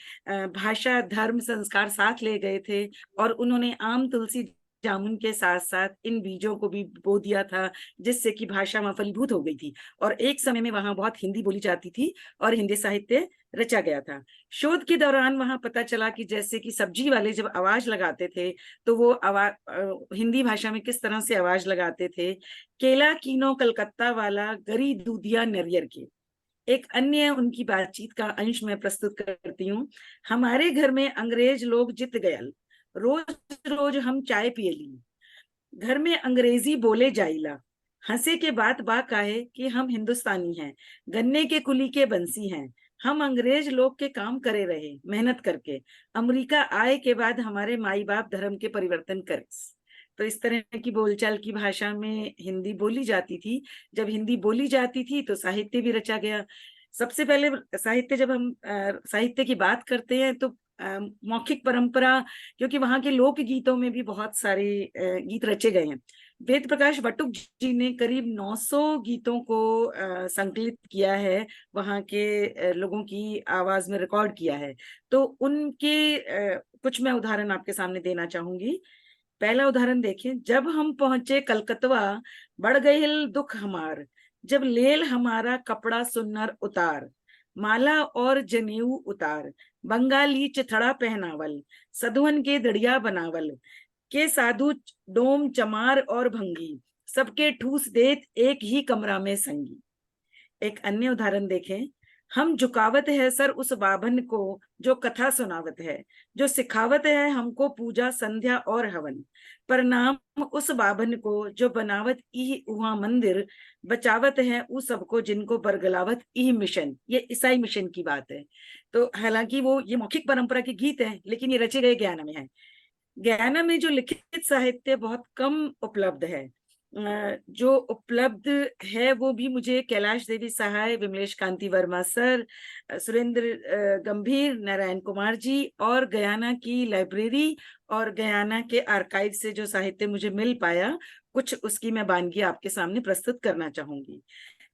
भाषा, धर्म, संस्कार साथ ले गए थे और उन्होंने आम, तुलसी, जामुन के साथ साथ इन बीजों को भी बो दिया था, जिससे कि भाषा वहां फलीभूत हो गई थी और एक समय में वहां बहुत हिंदी बोली जाती थी और हिंदी साहित्य रचा गया था। शोध के दौरान वहां पता चला कि जैसे कि सब्जी वाले जब आवाज लगाते थे तो वो हिंदी भाषा में किस तरह से आवाज लगाते थे। केला कीनो कलकत्ता वाला गरी दूधिया नरियर के एक अन्य उनकी बातचीत का अंश मैं प्रस्तुत करती हूँ। हमारे घर में अंग्रेज लोग जित गयल, रोज रोज हम चाय पिए ली, घर में अंग्रेजी बोले जाइला, हंसे के बात बा काहे कि हम हिंदुस्तानी हैं, गन्ने के कुली के बंसी हैं, हम अंग्रेज लोग के काम करे रहे मेहनत करके, अमेरिका आए के बाद हमारे माई बाप धर्म के परिवर्तन करे। तो इस तरह की बोलचाल की भाषा में हिंदी बोली जाती थी। जब हिंदी बोली जाती थी तो साहित्य भी रचा गया। सबसे पहले साहित्य, जब हम साहित्य की बात करते हैं तो मौखिक परंपरा, क्योंकि वहां के लोक गीतों में भी बहुत सारे गीत रचे गए हैं। वेद प्रकाश वटुक जी ने करीब 900 गीतों को संकलित किया है, वहां के लोगों की आवाज में रिकॉर्ड किया है। तो उनके कुछ मैं उदाहरण आपके सामने देना चाहूंगी। पहला उदाहरण देखें, जब हम पहुंचे कलकतवा, बढ़ गई दुख हमार, जब लेल हमारा कपड़ा सुन्नर उतार, माला और जनेऊ उतार, बंगाली चिथड़ा पहनावल, सधुवन के दड़िया बनावल, के साधु डोम चमार और भंगी, सबके ठूस देत एक ही कमरा में संगी। एक अन्य उदाहरण देखें, हम झुकावत है सर उस बाभन को जो कथा सुनावत है, जो सिखावत है हमको पूजा संध्या और हवन, प्रणाम उस बाभन को जो बनावत ई उहा मंदिर, बचावत है उ सबको जिनको बरगलावत ई मिशन। ये ईसाई मिशन की बात है। तो हालांकि वो ये मौखिक परंपरा के गीत हैं, लेकिन ये रचे गए गयाना में है। गयाना में जो लिखित साहित्य बहुत कम उपलब्ध है, जो उपलब्ध है वो भी मुझे कैलाश देवी सहाय, विमलेश कांति वर्मा सर, सुरेंद्र गंभीर, नारायण कुमार जी और गयाना की लाइब्रेरी और गयाना के आर्काइव से जो साहित्य मुझे मिल पाया, कुछ उसकी मैं वानगी आपके सामने प्रस्तुत करना चाहूंगी।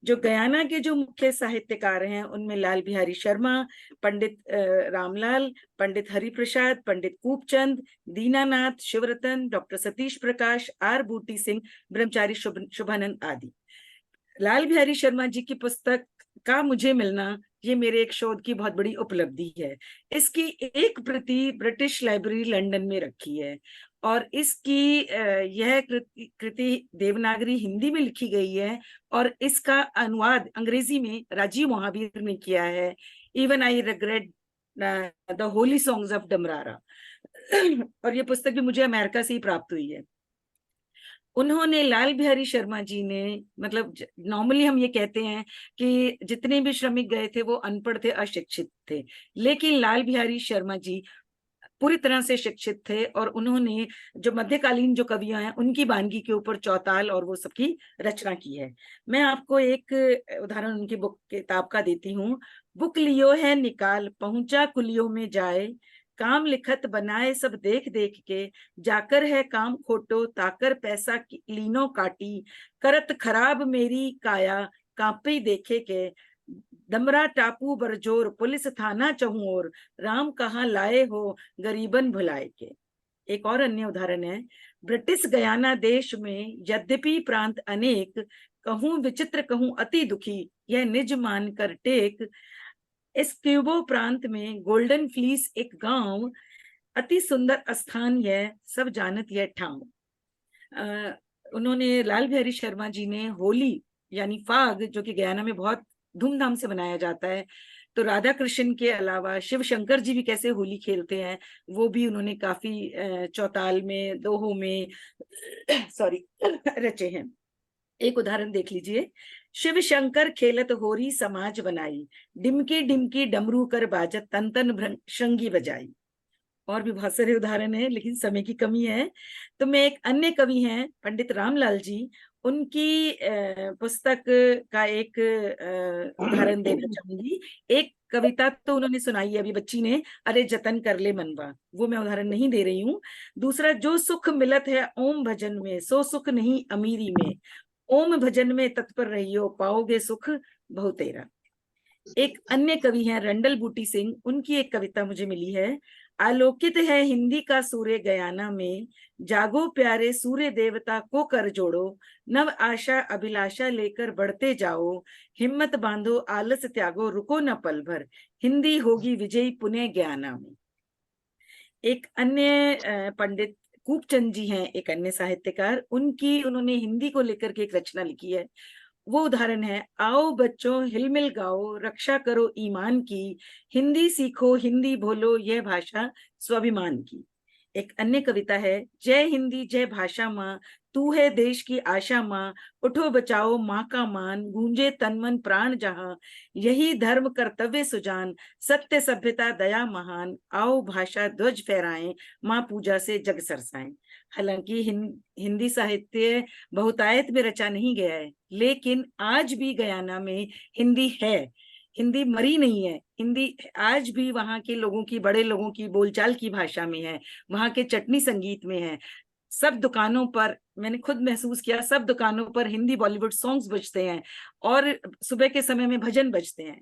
जो गयाना के जो मुख्य साहित्यकार हैं उनमें लाल बिहारी शर्मा, पंडित रामलाल, पंडित हरिप्रसाद, पंडित कूपचंद, दीनानाथ, शिवरतन, डॉक्टर सतीश प्रकाश, आर बूटी सिंह, ब्रह्मचारी शुभानंद आदि। लाल बिहारी शर्मा जी की पुस्तक का मुझे मिलना ये मेरे एक शोध की बहुत बड़ी उपलब्धि है। इसकी एक प्रति ब्रिटिश लाइब्रेरी लंदन में रखी है और इसकी यह कृति देवनागरी हिंदी में लिखी गई है और इसका अनुवाद अंग्रेजी में राजीव महावीर ने किया है। Even I regret the holy songs of Damrara. और ये पुस्तक भी मुझे अमेरिका से ही प्राप्त हुई है। उन्होंने, लाल बिहारी शर्मा जी ने, मतलब नॉर्मली हम ये कहते हैं कि जितने भी श्रमिक गए थे वो अनपढ़ थे, अशिक्षित थे, लेकिन लाल बिहारी शर्मा जी पूरी तरह से शिक्षित थे और उन्होंने जो मध्यकालीन जो कवियां हैं उनकी वानगी के ऊपर चौताल और वो सबकी रचना की है। मैं आपको एक उदाहरण उनकी बुक किताब का देती हूँ। बुक लियो है निकाल, पहुंचा कुलियों में जाए, काम लिखत बनाए सब देख देख के, जाकर है काम खोटो ताकर पैसा लीनो काटी, करत खराब मेरी काया कांपी देखे के, दमरा टापू बरजोर पुलिस थाना चहुओर, राम कहाँ लाए हो गरीबन भुलाए के। एक और अन्य उदाहरण है, ब्रिटिश गयाना देश में यद्यपि प्रांत अनेक, कहूँ विचित्र कहूँ अति दुखी, यह निज मान कर टेक। इस क्यूबो प्रांत में गोल्डन फ्लीस एक गांव, अति सुंदर स्थान यह, सब जानत यह ठाव। उन्होंने, लाल बिहारी शर्मा जी ने होली यानी फाग, जो कि गयाना में बहुत धूमधाम से मनाया जाता है, तो राधा कृष्ण के अलावा शिव शंकर जी भी कैसे होली खेलते हैं वो भी उन्होंने काफी चौताल में, दोहों में सॉरी रचे हैं। एक उदाहरण देख लीजिए। शिव शंकर खेलत होरी समाज बनाई, डिमकी डिमकी डमरू कर बाजत तन तन श्रृंगी बजाई। और भी बहुत सारे उदाहरण हैं, लेकिन समय की कमी है। तो मैं एक अन्य कवि हैं पंडित रामलाल जी, उनकी पुस्तक का एक उदाहरण देना चाहूंगी। एक कविता तो उन्होंने सुनाई है अभी बच्ची ने, अरे जतन कर ले मनवा, वो मैं उदाहरण नहीं दे रही हूँ। दूसरा, जो सुख मिलत है ओम भजन में, सो सुख नहीं अमीरी में, ओम भजन में तत्पर रहियो, पाओगे सुख बहुतेरा। एक अन्य कवि हैं रंडल बूटी सिंह, उनकी एक कविता मुझे मिली है। आलोकित है हिंदी का सूर्य गयाना में, जागो प्यारे सूर्य देवता को कर जोड़ो, नव आशा अभिलाषा लेकर बढ़ते जाओ, हिम्मत बांधो आलस त्यागो रुको न पल भर, हिंदी होगी विजयी पुणे गयाना में। एक अन्य पंडित कूपचंद जी हैं, एक अन्य साहित्यकार, उन्होंने हिंदी को लेकर के एक रचना लिखी है। वो उदाहरण है, आओ बच्चों हिलमिल गाओ, रक्षा करो ईमान की, हिंदी सीखो हिंदी बोलो, यह भाषा स्वाभिमान की। एक अन्य कविता है, जय हिंदी जय भाषा माँ, तू है देश की आशा माँ, उठो बचाओ माँ का मान, गूंजे तन मन प्राण जहां, यही धर्म कर्तव्य सुजान, सत्य सभ्यता दया महान, आओ भाषा ध्वज फहराएं, माँ पूजा से जग सरसाएं। हालांकि हिंदी साहित्य बहुतायत में रचा नहीं गया है, लेकिन आज भी गयाना में हिंदी है, हिंदी मरी नहीं है। हिंदी आज भी वहाँ के लोगों की, बड़े लोगों की बोलचाल की भाषा में है, वहाँ के चटनी संगीत में है। सब दुकानों पर, मैंने खुद महसूस किया, सब दुकानों पर हिंदी बॉलीवुड सॉन्ग्स बजते हैं और सुबह के समय में भजन बजते हैं।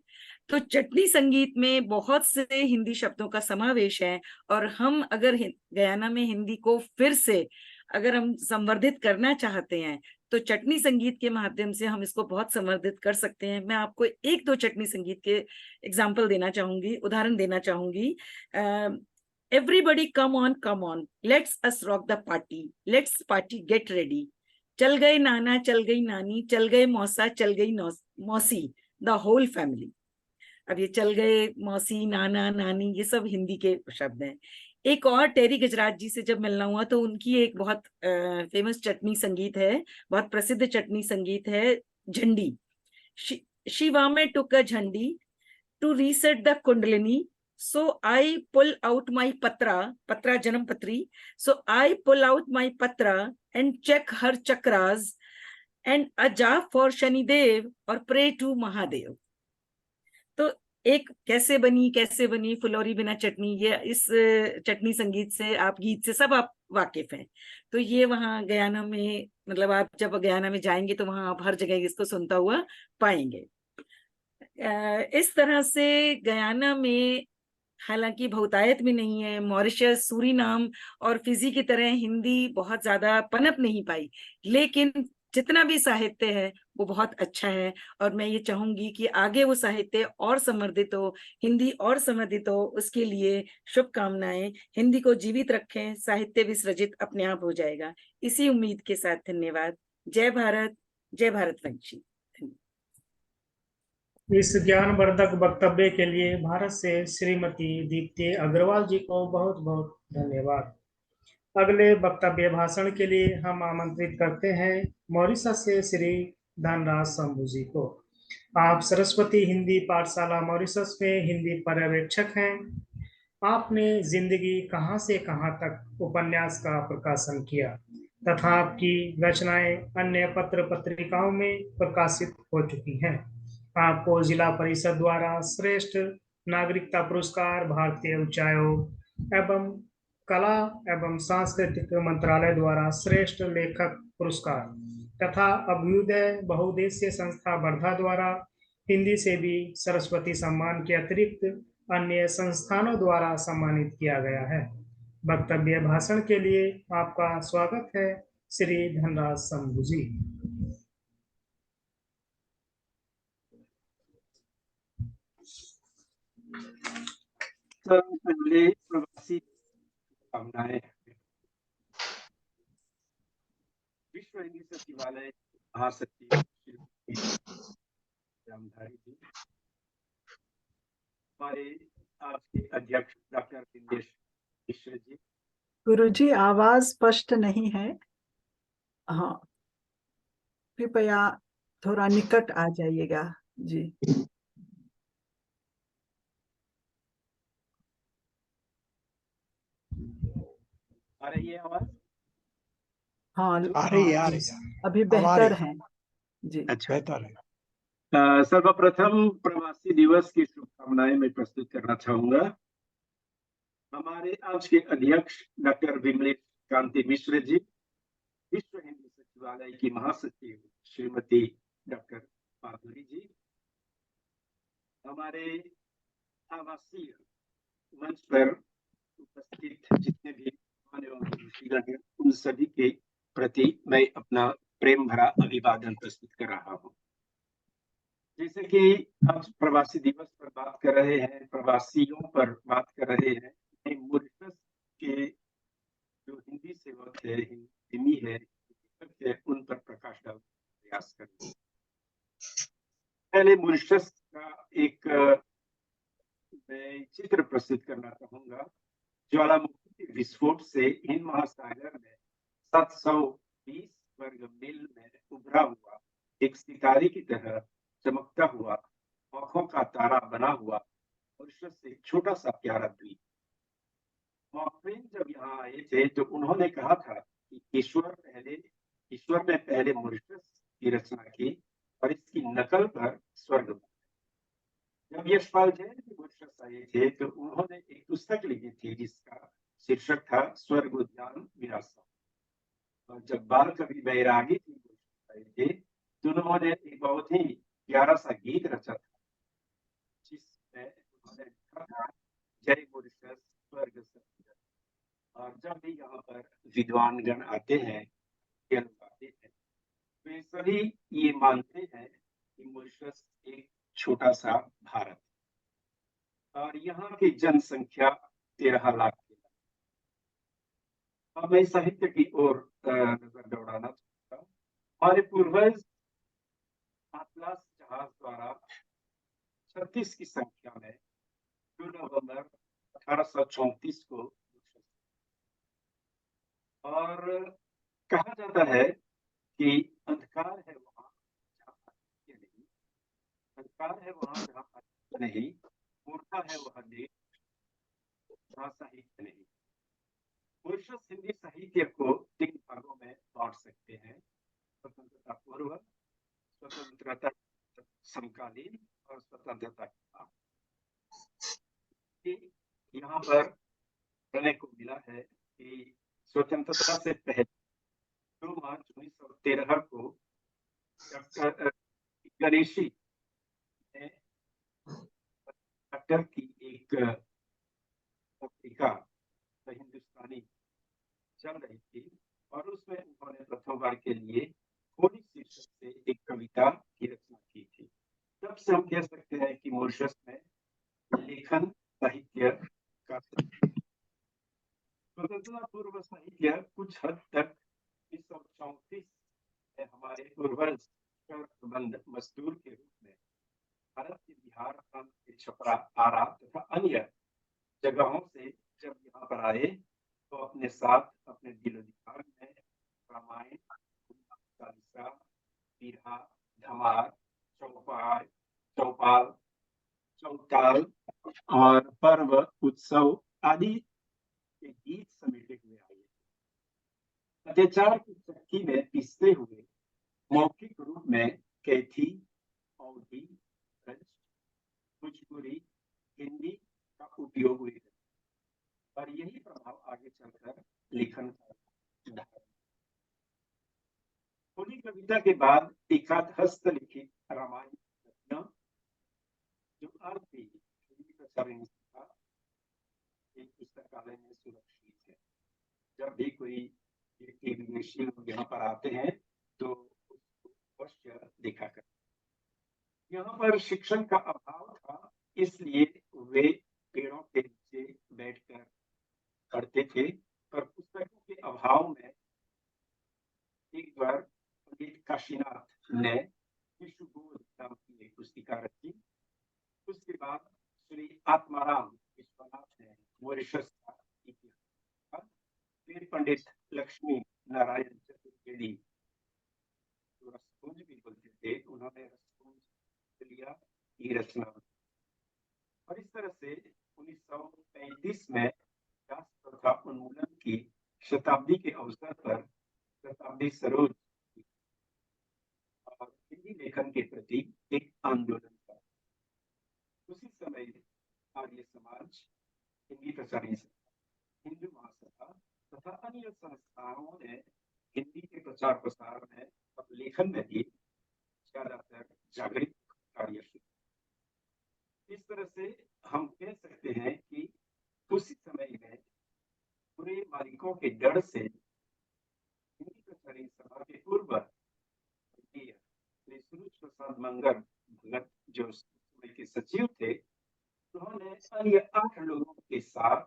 तो चटनी संगीत में बहुत से हिंदी शब्दों का समावेश है, और हम अगर गयाना में हिंदी को फिर से अगर हम संवर्धित करना चाहते हैं तो चटनी संगीत के माध्यम से हम इसको बहुत संवर्धित कर सकते हैं। मैं आपको एक दो चटनी संगीत के एग्जाम्पल देना चाहूंगी, उदाहरण देना चाहूंगी। Everybody come on, let's us rock the party, let's party get ready, चल गए नाना चल गई नानी, चल गए मौसा चल गई मौसी, द होल फैमिली। अब ये चल गए, मौसी, नाना, नानी, ये सब हिंदी के शब्द हैं। एक और टेरी गजराज जी से जब मिलना हुआ तो उनकी एक बहुत फेमस चटनी संगीत है, बहुत प्रसिद्ध चटनी संगीत है, झंडी। शिवा में took a jhandi to reset the kundalini, so I pull out my patra janam patri, so I pull out my patra and check her chakras and ajab for Shanidev और pray to Mahadev। तो एक कैसे बनी फुलौरी बिना चटनी, ये इस चटनी संगीत से, आप गीत से सब आप वाकिफ हैं। तो ये वहाँ गयाना में, मतलब आप जब गयाना में जाएंगे तो वहाँ आप हर जगह इसको सुनता हुआ पाएंगे। इस तरह से गयाना में, हालांकि बहुतायत में नहीं है, मॉरिशस, सूरीनाम और फिजी की तरह हिंदी बहुत ज्यादा पनप नहीं पाई, लेकिन जितना भी साहित्य है वो बहुत अच्छा है, और मैं ये चाहूंगी कि आगे वो साहित्य और समृद्धित हो, हिंदी और समृद्धित हो, उसके लिए शुभकामनाएं। हिंदी को जीवित रखें, साहित्य भी सृजित अपने आप हो जाएगा। इसी उम्मीद के साथ धन्यवाद। जय भारत वंशी। इस ज्ञानवर्धक वक्तव्य के लिए भारत से श्रीमती दीप्ति अग्रवाल जी को बहुत बहुत धन्यवाद। अगले वक्तव्य भाषण के लिए हम आमंत्रित करते हैं मॉरिशस से श्री धनराज शंभू जी को। आप सरस्वती हिंदी पाठशाला मॉरिशस में हिंदी पर्यवेक्षक हैं। आपने जिंदगी कहाँ से कहाँ तक उपन्यास का प्रकाशन किया तथा आपकी रचनाएं अन्य पत्र पत्रिकाओं में प्रकाशित हो चुकी हैं। आपको जिला परिषद द्वारा श्रेष्ठ नागरिकता पुरस्कार, भारतीय उच्चायोग एवं कला एवं सांस्कृतिक मंत्रालय द्वारा श्रेष्ठ लेखक पुरस्कार तथा अभ्युदय बहुउद्देशीय संस्था वर्धा द्वारा हिंदी से भी सरस्वती सम्मान के अतिरिक्त अन्य संस्थानों द्वारा सम्मानित किया गया है। वक्तव्य भाषण के लिए आपका स्वागत है श्री धनराज शंभू जी। पहले प्रवासी कामनाएं। विश्व हिंदी सचिवालय महासचिव श्री रामधारी जी, हमारे आज के अध्यक्ष डॉक्टर विमलेश मिश्र जी। गुरुजी आवाज स्पष्ट नहीं है। हाँ, कृपया थोड़ा निकट आ जाइएगा जी। आ रही है आवाज? हाँ, आ रही है, हाँ आ जी, रही है। अभी अब आ बेहतर रही है जी। अच्छा, बेहतर है। सर्वप्रथम प्रवासी दिवस की शुभकामनाएं मैं प्रस्तुत करना चाहूंगा। हमारे आज के अध्यक्ष डॉक्टर विमलेश कांति मिश्र जी, विश्व हिंदी सचिवालय की महासचिव श्रीमती डॉक्टर माधुरी जी, हमारे आवासीय मंच पर उपस्थित जितने भी ऋषिगण हैं, उन सभी के प्रति मैं अपना प्रेम भरा अभिवादन प्रस्तुत कर रहा हूँ। जैसे कि आज प्रवासी दिवस पर बात कर रहे हैं, प्रवासियों पर बात कर रहे हैं, मैं मॉरिशस के जो हिंदी सेवक है, हिंदी है, उन पर प्रकाश डालने का प्रयास करूंगा। पहले मॉरिशस का एक मैं चित्र प्रस्तुत करना चाहूंगा। ज्वालामुखी के विस्फोट से हिंद महासागर में 720 वर्ग मील में उभरा हुआ एक सितारे की तरह चमकता हुआ, आंखों का तारा बना हुआ मॉरिशस से एक छोटा सा प्यारा द्वीप। मार्क ट्वेन जब यहाँ आए थे तो उन्होंने कहा था कि ईश्वर ने पहले मॉरिशस की रचना की और इसकी नकल कर स्वर्ग बनाया। जब यशपाल जैन जी मॉरिशस आए थे तो उन्होंने एक पुस्तक लिखी थी जिसका शीर्षक था स्वर्ग उद्यान विरासत। और जब बाल कवि बैरागी जी मॉरिशस आए थे तो उन्होंने एक बहुत ही प्यारा सा गीत रचा था जिसमें उन्होंने लिखा था जय मॉरिशस स्वर्ग सत्य। और जब भी यहाँ पर विद्वानगण आते हैं, आते हैं, तो ये सभी ये मानते हैं कि मॉरिशस एक छोटा सा भारत और यहाँ की जनसंख्या 13 लाख की। अब मैं साहित्य की ओर नजर दौड़ाना चाहता हूँ। हमारे पूर्वज अटलास जहाज द्वारा 36 की संख्या में 2 नवंबर 1834 को, और कहा जाता है कि अंधकार है वहां जहाँ सत्य नहीं, अंधकार है वहां जहाँ सत्य नहीं, मूर्खता है वह देश जहाँ साहित्य नहीं। मॉरिशस हिंदी साहित्य को 3 भागों में बांट सकते हैं: स्वतंत्रता पूर्व, स्वतंत्रता समकालीन और स्वतंत्रता के बाद। यहाँ पर पढ़ने को मिला है कि स्वतंत्रता से पहले 2 मार्च 1913 को डॉक्टर गणेशी ने डॉक्टर की एक पत्रिका हिंदुस्तानी चल रही थी और उसमें उन्होंने प्रथम बार के लिए होली शीर्षक से एक कविता की रचना की थी। तब से हम कह सकते हैं कि मॉरिशस में लेखन साहित्य का स्वतंत्रता पूर्व साहित्य कुछ हद तक 1934 में हमारे पूर्वज प्रबंध मजदूर के रूप में भारत के बिहार, प्रांत के छपरा, आरा तथा अन्य जगहों से जब यहाँ पर आए तो अपने साथ अपने दिलो दिमाग में रामायण, चालीसा, बिरहा, धमार, चौपाल, चौताल और पर्व उत्सव आदि के गीत समेटे हुए आए। अत्याचार की चक्की में पिसते हुए मौखिक रूप में कैथी, अवधी, ब्रज, भोजपुरी, हिंदी का उपयोग हुए और यही प्रभाव आगे चलकर लेखन का सुधार। होली कविता के बाद एकाध हस्तलिखित रामायण जो आज भी एक पुस्तकालय में सुरक्षित है। जब भी कोई विदेशी लोग यहाँ पर आते हैं तो उसको अवश्य देखा कर। यहाँ पर शिक्षण का अभाव था, इसलिए वे पेड़ों के नीचे बैठकर पढ़ते थे, पर पुस्तकों के अभाव में एक बार पंडित काशीनाथ ने विश्वबोध नाम की एक पुस्तिका रची। उसके बाद श्री आत्माराम विश्वनाथ ने मॉरिशस का इतिहास, फिर पंडित लक्ष्मी नारायण चतुर्वेदी जो रसकुंज भी बोलते थे, उन्होंने रसकुंज लिया की रचना। और इस तरह से 1935 में व्यास तथा उन्मूलन की शताब्दी के अवसर पर शताब्दी सरोज और हिंदी लेखन के प्रति एक आंदोलन था। उसी समय आर्य समाज, हिंदी प्रचारी संस्था, हिंदू महासभा तथा अन्य संस्थाओं ने हिंदी के प्रचार प्रसार में और लेखन में भी ज्यादातर जागृत कार्य शुरू। इस तरह से हम कह सकते हैं कि उसी समय में पूरे मालिकों के डर से हिंदी प्रचारी सभा के पूर्व श्री सुरुच प्रसाद मंगर भगत जो समय के सचिव थे, उन्होंने अन्य 8 लोगों के साथ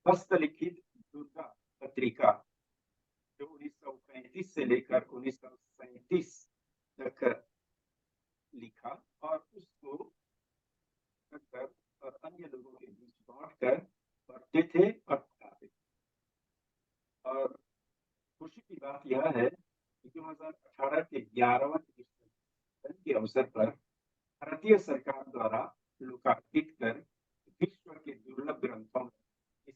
हस्तलिखित दुर्गा पत्रिका जो 1935 से लेकर 1937 तक लिखा और उसको और अन्य लोगों के बीच बांटकर पढ़ते थे और पढ़ाते थे। और खुशी की बात यह है कि 2018 के 11वें के अवसर पर भारतीय सरकार द्वारा लोकार्पित कर विश्व के दुर्लभ ग्रंथों में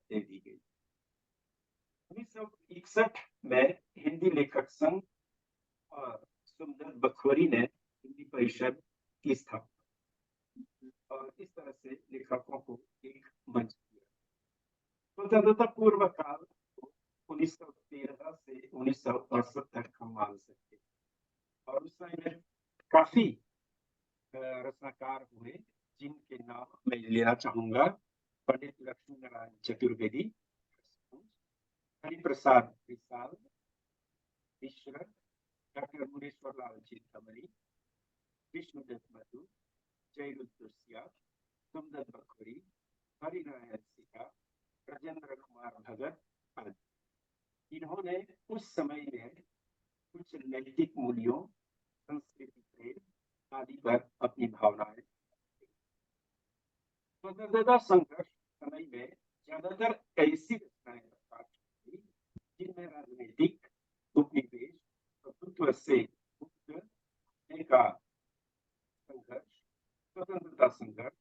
दे दी गई। 1961 में हिंदी लेखक संघ और सुंदर बखोरी ने हिंदी परिषद की स्थापना और इस तरह से लेखकों को एक मंच दिया। स्वतंत्रता पूर्व काल को 1913 से 1968 तक हम मान सकते हैं। और उस समय में काफी रचनाकार हुए जिनके नाम मैं लेना चाहूंगा। पंडित लक्ष्मी नारायण चतुर्वेदी, हरिप्रसाद विशाल मिश्र, डॉक्टर मुनेश्वर लाल चिंतामणि, विष्णुदत्त मधु, जयरुद्र, सुंदर बखोरी, हरिनारायण सिका, राजेंद्र कुमार भगत आदि। इन्होंने उस समय में कुछ नैतिक मूल्यों, संस्कृति प्रेम आदि पर अपनी भावनाएं। स्वतंत्रता संघर्ष समय में ज्यादातर ऐसी रचनाएं प्रकाशित हुई जिनमें राजनीतिक उपनिवेश प्रभुत्व से मुक्त होने का संघर्ष, स्वतंत्रता संघर्ष,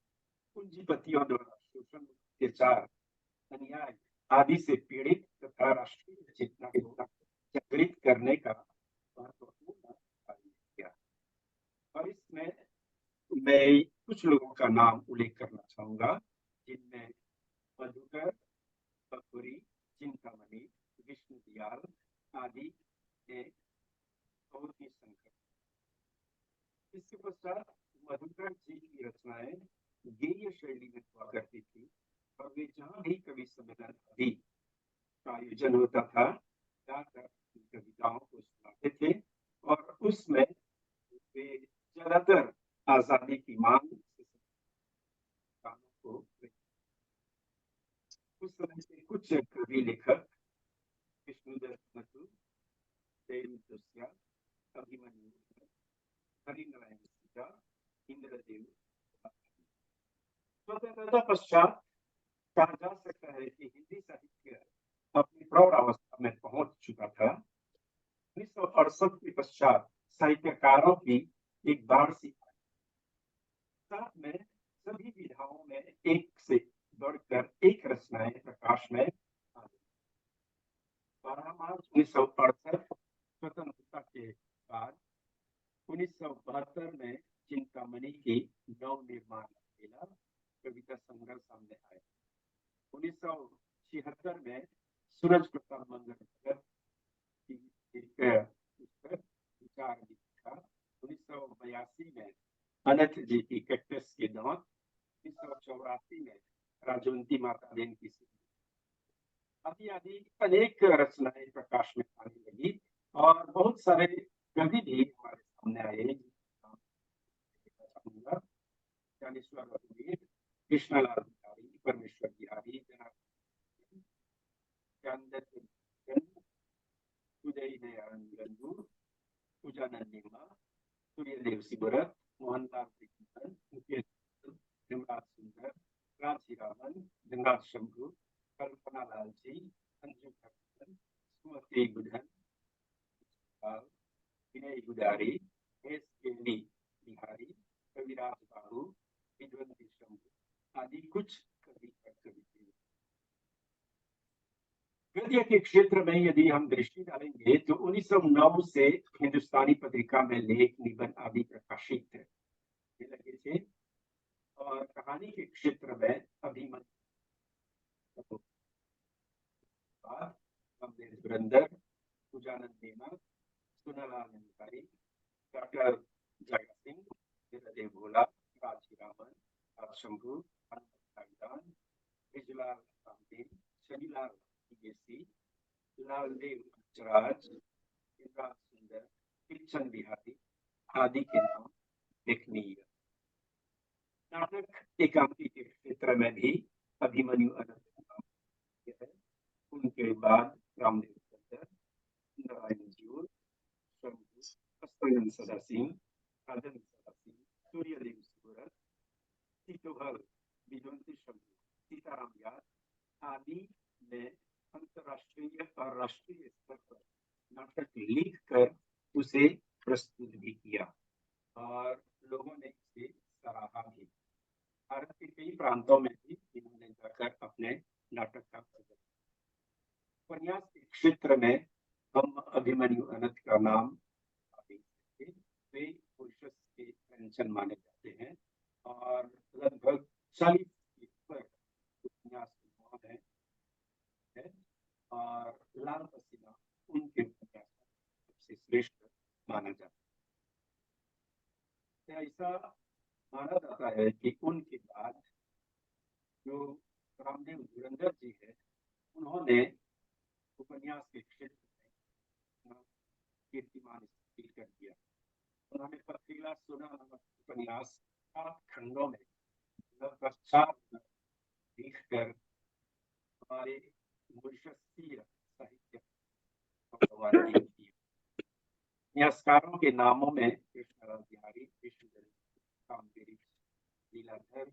पूंजीपतियों द्वारा शोषण, अत्याचार, अन्याय आदि से पीड़ित तथा राष्ट्रीय चेतना को जागृत करने का महत्वपूर्ण कार्य किया। और इसमें मैं कुछ लोगों का नाम उल्लेख करना चाहूंगा जिनमें मधुकर, बखोरी, चिंतामणि, विष्णु दयाल आदि ने बहुत ही संघर्ष। इसके पश्चात मधुकर जी की रचनाएं गेय शैली में हुआ करती थी और वे जहां भी कवि सम्मेलन आदि का आयोजन होता था जाकर कविताओं को सुनाते थे और उसमें वे ज्यादातर आजादी की मांग को। उस समय से कुछ कवि लेखक विष्णुदत्त मधु, जयरुद्र, अभिमन्यु, हरिनारायण सिका, इंद्रदेव। स्वतंत्रता पश्चात कहा जा सकता है कि हिंदी साहित्य अपनी प्रौढ़ अवस्था में पहुंच चुका था। 1968 के पश्चात साहित्यकारों की एक बाढ़ सी आई। साथ में सभी विधाओं में एक से बढ़कर एक रचनाएं प्रकाश में आ गई। 12 मार्च 1968 स्वतंत्रता के बाद 1972 में चिंतामणि की नव निर्माण अकेला कविता संग्रह सामने आया। 1976 में सूरज प्रसाद मंगर की एक पुस्तक विचार लिखा। 1982 में अनंत जी की कैक्टस के दांत, 1984 में राजवंती माता देन की आदि आदि अनेक रचनाएं प्रकाश में आने लगी और बहुत सारे कवि भी हमारे सामने आए। ज्ञानेश्वर रघुवीर, कृष्णलाल बिहारी, परमेश्वर बिहारी, जनार्दन, चंद्रचंद्रन, उदय दयानंद गंगू, पूजानंद नेमा, सूर्यदेव सिबरत, मोहनलाल कृष्णन, मुकेश हेमराज सुंदर, राजी रामन, जंगात शंभू, कल्पना लाल जी, अंजू खट्टर, सुमति बुधन, विनय गुदारी, एस केली बिहारी, कविराज बाबू, विजवंती शंभू आदि कुछ कवि और कवित्री। गद्य के क्षेत्र में यदि हम दृष्टि डालेंगे तो 1909 से हिंदुस्तानी पत्रिका में लेख, निबंध आदि प्रकाशित लगे थे। और कहानी के क्षेत्र में अभिमन्यु, कमलेश धुरंधर, पूजानंद नेमा, सुनालाल निकारी, डॉक्टर जगत सिंह, वीरदेव भोला, राजी रामन, शंभू, बिजलाल रामदेव, शनिलाल केसी, लालदेव राज, इंद्राज सुंदर, किशन बिहारी आदि के नाम लेखनीय। नाटक एकांकी के क्षेत्र में भी अभिमन्यु अनंत नाम है। उनके बाद रामदेव चंद्र, नारायण ज्योर, शंभू, सदा सिंह, राजन सदा सिंह, सूर्यदेव सूरत, सीतोहल, विजयंती शंभू, सीताराम याद आदि ने अंतरराष्ट्रीय और राष्ट्रीय स्तर पर नाटक लिखकर उसे प्रस्तुत भी किया और लोगों ने इसे सराहा भी। भारत के कई प्रांतों में भी इन्होंने जाकर अपने नाटक का प्रदर्शन। उपन्यास के क्षेत्र में हम अभिमन्यु अनंत का नाम वे पुरुष के पेंशन माने जाते हैं और लगभग 40 पर उपन्यास है और लाल पसीना उनके उपन्यास सबसे श्रेष्ठ माना जाता है। ऐसा माना जाता है कि उनके बाद जो रामदेव धुरंधर जी है, उन्होंने उपन्यास के क्षेत्र में कीर्तिमान स्थापित कर दिया। उन्होंने पथरीला सोना नामक उपन्यास 7 खंडों में लगभग 4 लिखकर हमारे मॉरिशसीय साहित्य उपन्यासकारों के नामों में कृष्णलाल बिहारी, विष्णुदत्त कामगिरी, लीलाधर,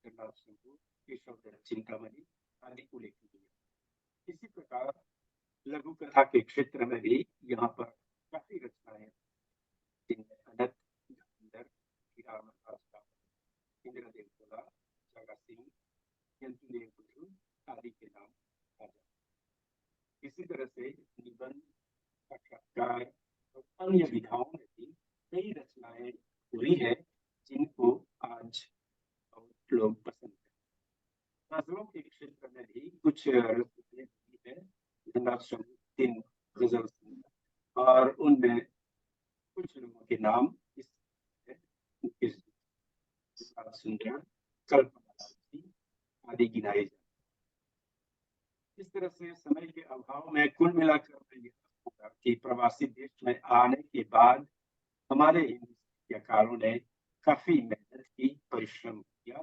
जगन्नाथ शंभू, केशवदत्त चिंतामणि आदि उल्लेखनीय। इसी प्रकार लघु कथा के क्षेत्र में भी यहाँ पर काफी रचनाएं जिनमें अनंत, इंद्रदेव भोला, जगत सिंह, यंतुदेव गुरु आदि के नाम आ जाते। इसी तरह से निबंध, साक्षात्कार और अन्य विधाओं में भी कई रचनाएं हुई है जिनको आज बहुत लोग पसंद करते हैं। नजरों के क्षेत्र में भी कुछ रचनाएं हुई है, जगन्नाथ शंभू 3 गजल और उनमें कुछ लोगों के नाम इस सुंदर, कल्पना आदि गिनाए जाते। इस तरह से समय के अभाव में कुल मिलाकर यह होगा कि प्रवासी देश में आने के बाद हमारे हिंदी साहित्यकारों ने काफी मेहनत की, परिश्रम किया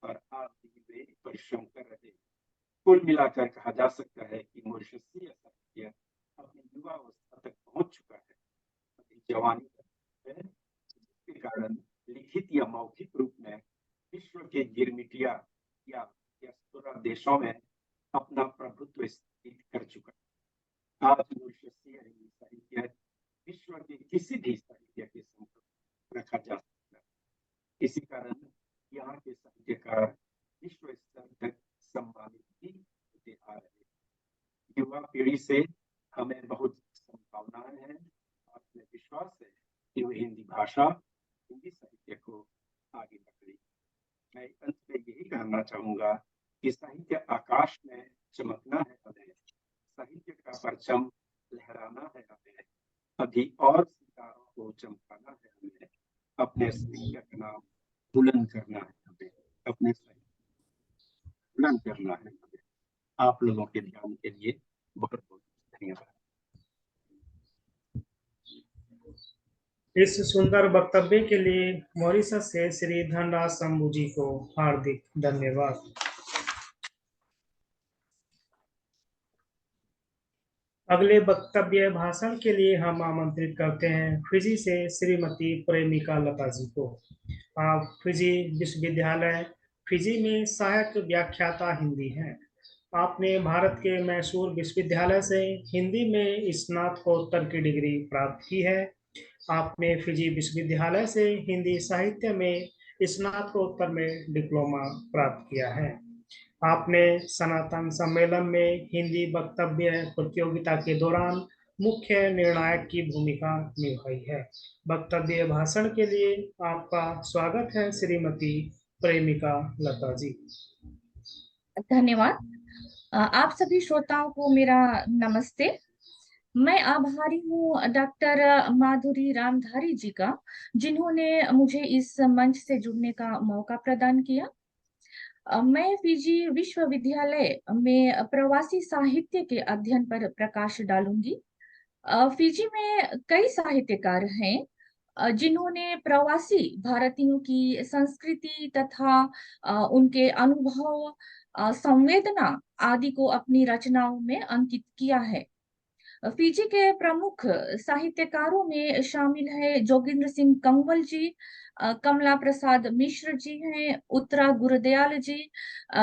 और आज भी वे परिश्रम कर रहे हैं। कुल मिलाकर कहा जा सकता है कि मॉरिशसीय साहित्य अपनी युवा अवस्था तक पहुंच चुका है, अपनी जवानी है, जिसके कारण लिखित या मौखिक रूप में विश्व के गिरमिटिया या देशों में अपना प्रभुत्व स्थापित कर चुका है। आज मॉरिशसीय हिंदी साहित्य विश्व के किसी भी साहित्य के समकक्ष रखा जा सकता है। इसी कारण यहाँ के साहित्यकार विश्व स्तर तक सम्मानित भी होते आ रहे हैं। युवा पीढ़ी से हमें बहुत संभावनाएं हैं और हमें विश्वास है कि वह हिंदी भाषा, हिंदी साहित्य को आगे बढ़ेगी। मैं अंत में यही कहना चाहूंगा कि साहित्य आकाश में चमकना है हमें, साहित्य का परचम लहराना है हमें, अभी और सितारों को चमकाना है हमें, अपने साहित्य का नाम बुलंद करना है हमें, अपने साहित्य बुलंद करना है हमें। आप लोगों के ध्यान के लिए बहुत बहुत धन्यवाद। इस सुंदर वक्तव्य के लिए मॉरिशस से श्री धनराज शंभू जी को हार्दिक धन्यवाद। अगले वक्तव्य भाषण के लिए हम आमंत्रित करते हैं फिजी से श्रीमती प्रेमिका लता जी को। आप फिजी विश्वविद्यालय फिजी में सहायक व्याख्याता हिंदी हैं। आपने भारत के मैसूर विश्वविद्यालय से हिंदी में स्नातकोत्तर की डिग्री प्राप्त की है। आपने फिजी विश्वविद्यालय से हिंदी साहित्य में स्नातकोत्तर में डिप्लोमा प्राप्त किया है। आपने सनातन सम्मेलन में हिंदी वक्तव्य प्रतियोगिता के दौरान मुख्य निर्णायक की भूमिका निभाई है। वक्तव्य भाषण के लिए आपका स्वागत है श्रीमती प्रेमिका लता जी। धन्यवाद। आप सभी श्रोताओं को मेरा नमस्ते। मैं आभारी हूँ डॉक्टर माधुरी रामधारी जी का, जिन्होंने मुझे इस मंच से जुड़ने का मौका प्रदान किया। मैं फिजी विश्वविद्यालय में प्रवासी साहित्य के अध्ययन पर प्रकाश डालूंगी। फिजी में कई साहित्यकार हैं जिन्होंने प्रवासी भारतीयों की संस्कृति तथा उनके अनुभव, संवेदना आदि को अपनी रचनाओं में अंकित किया है। फिजी के प्रमुख साहित्यकारों में शामिल है जोगिंद्र सिंह कंवल जी, कमला प्रसाद मिश्र जी हैं, उत्तरा गुरदयाल जी,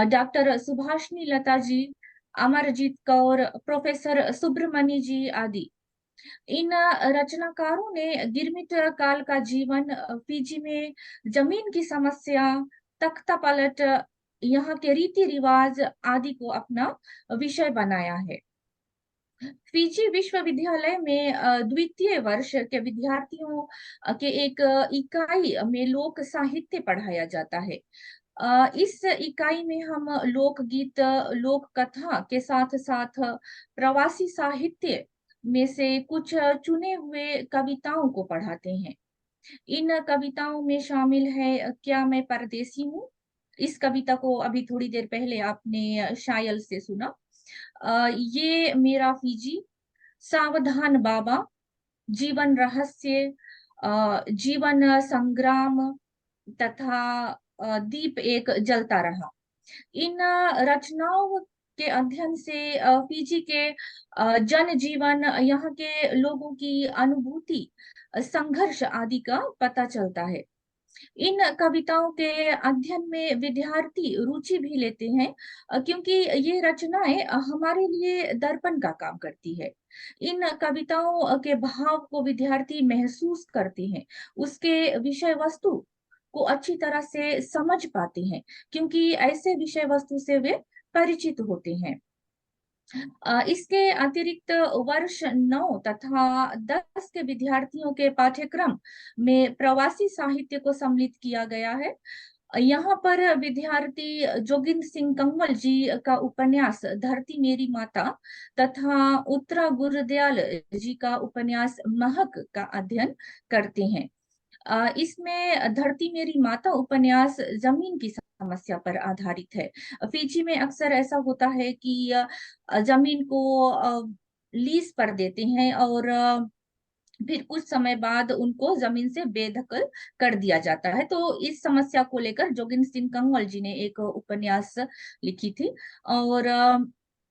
डॉक्टर सुभाषनी लता जी, अमरजीत कौर, प्रोफेसर सुब्रमण्य जी आदि। इन रचनाकारों ने गिरमिट काल का जीवन, फिजी में जमीन की समस्या, तख्ता पलट, यहाँ के रीति रिवाज आदि को अपना विषय बनाया है। फिजी विश्वविद्यालय में द्वितीय वर्ष के विद्यार्थियों के एक इकाई में लोक साहित्य पढ़ाया जाता है। इस इकाई में हम लोकगीत, लोक कथा के साथ साथ प्रवासी साहित्य में से कुछ चुने हुए कविताओं को पढ़ाते हैं। इन कविताओं में शामिल है क्या मैं परदेसी हूँ। इस कविता को अभी थोड़ी देर पहले आपने शायल से सुना। ये मेरा फिजी, सावधान बाबा, जीवन रहस्य, जीवन संग्राम तथा दीप एक जलता रहा। इन रचनाओं के अध्ययन से फिजी के जनजीवन, यहाँ के लोगों की अनुभूति, संघर्ष आदि का पता चलता है। इन कविताओं के अध्ययन में विद्यार्थी रुचि भी लेते हैं क्योंकि ये रचनाएं हमारे लिए दर्पण का काम करती है। इन कविताओं के भाव को विद्यार्थी महसूस करते हैं, उसके विषय वस्तु को अच्छी तरह से समझ पाते हैं क्योंकि ऐसे विषय वस्तु से वे परिचित होते हैं। इसके अतिरिक्त वर्ष 9 तथा 10 के विद्यार्थियों के पाठ्यक्रम में प्रवासी साहित्य को सम्मिलित किया गया है। यहाँ पर विद्यार्थी जोगिंद्र सिंह कंवल जी का उपन्यास धरती मेरी माता तथा उत्तरा गुरदयाल जी का उपन्यास महक का अध्ययन करते हैं। इसमें धरती मेरी माता उपन्यास जमीन की समस्या पर आधारित है। फिजी में अक्सर ऐसा होता है कि जमीन को लीज पर देते हैं और फिर कुछ समय बाद उनको जमीन से बेदखल कर दिया जाता है। तो इस समस्या को लेकर जोगिंद्र सिंह कंवल जी ने एक उपन्यास लिखी थी और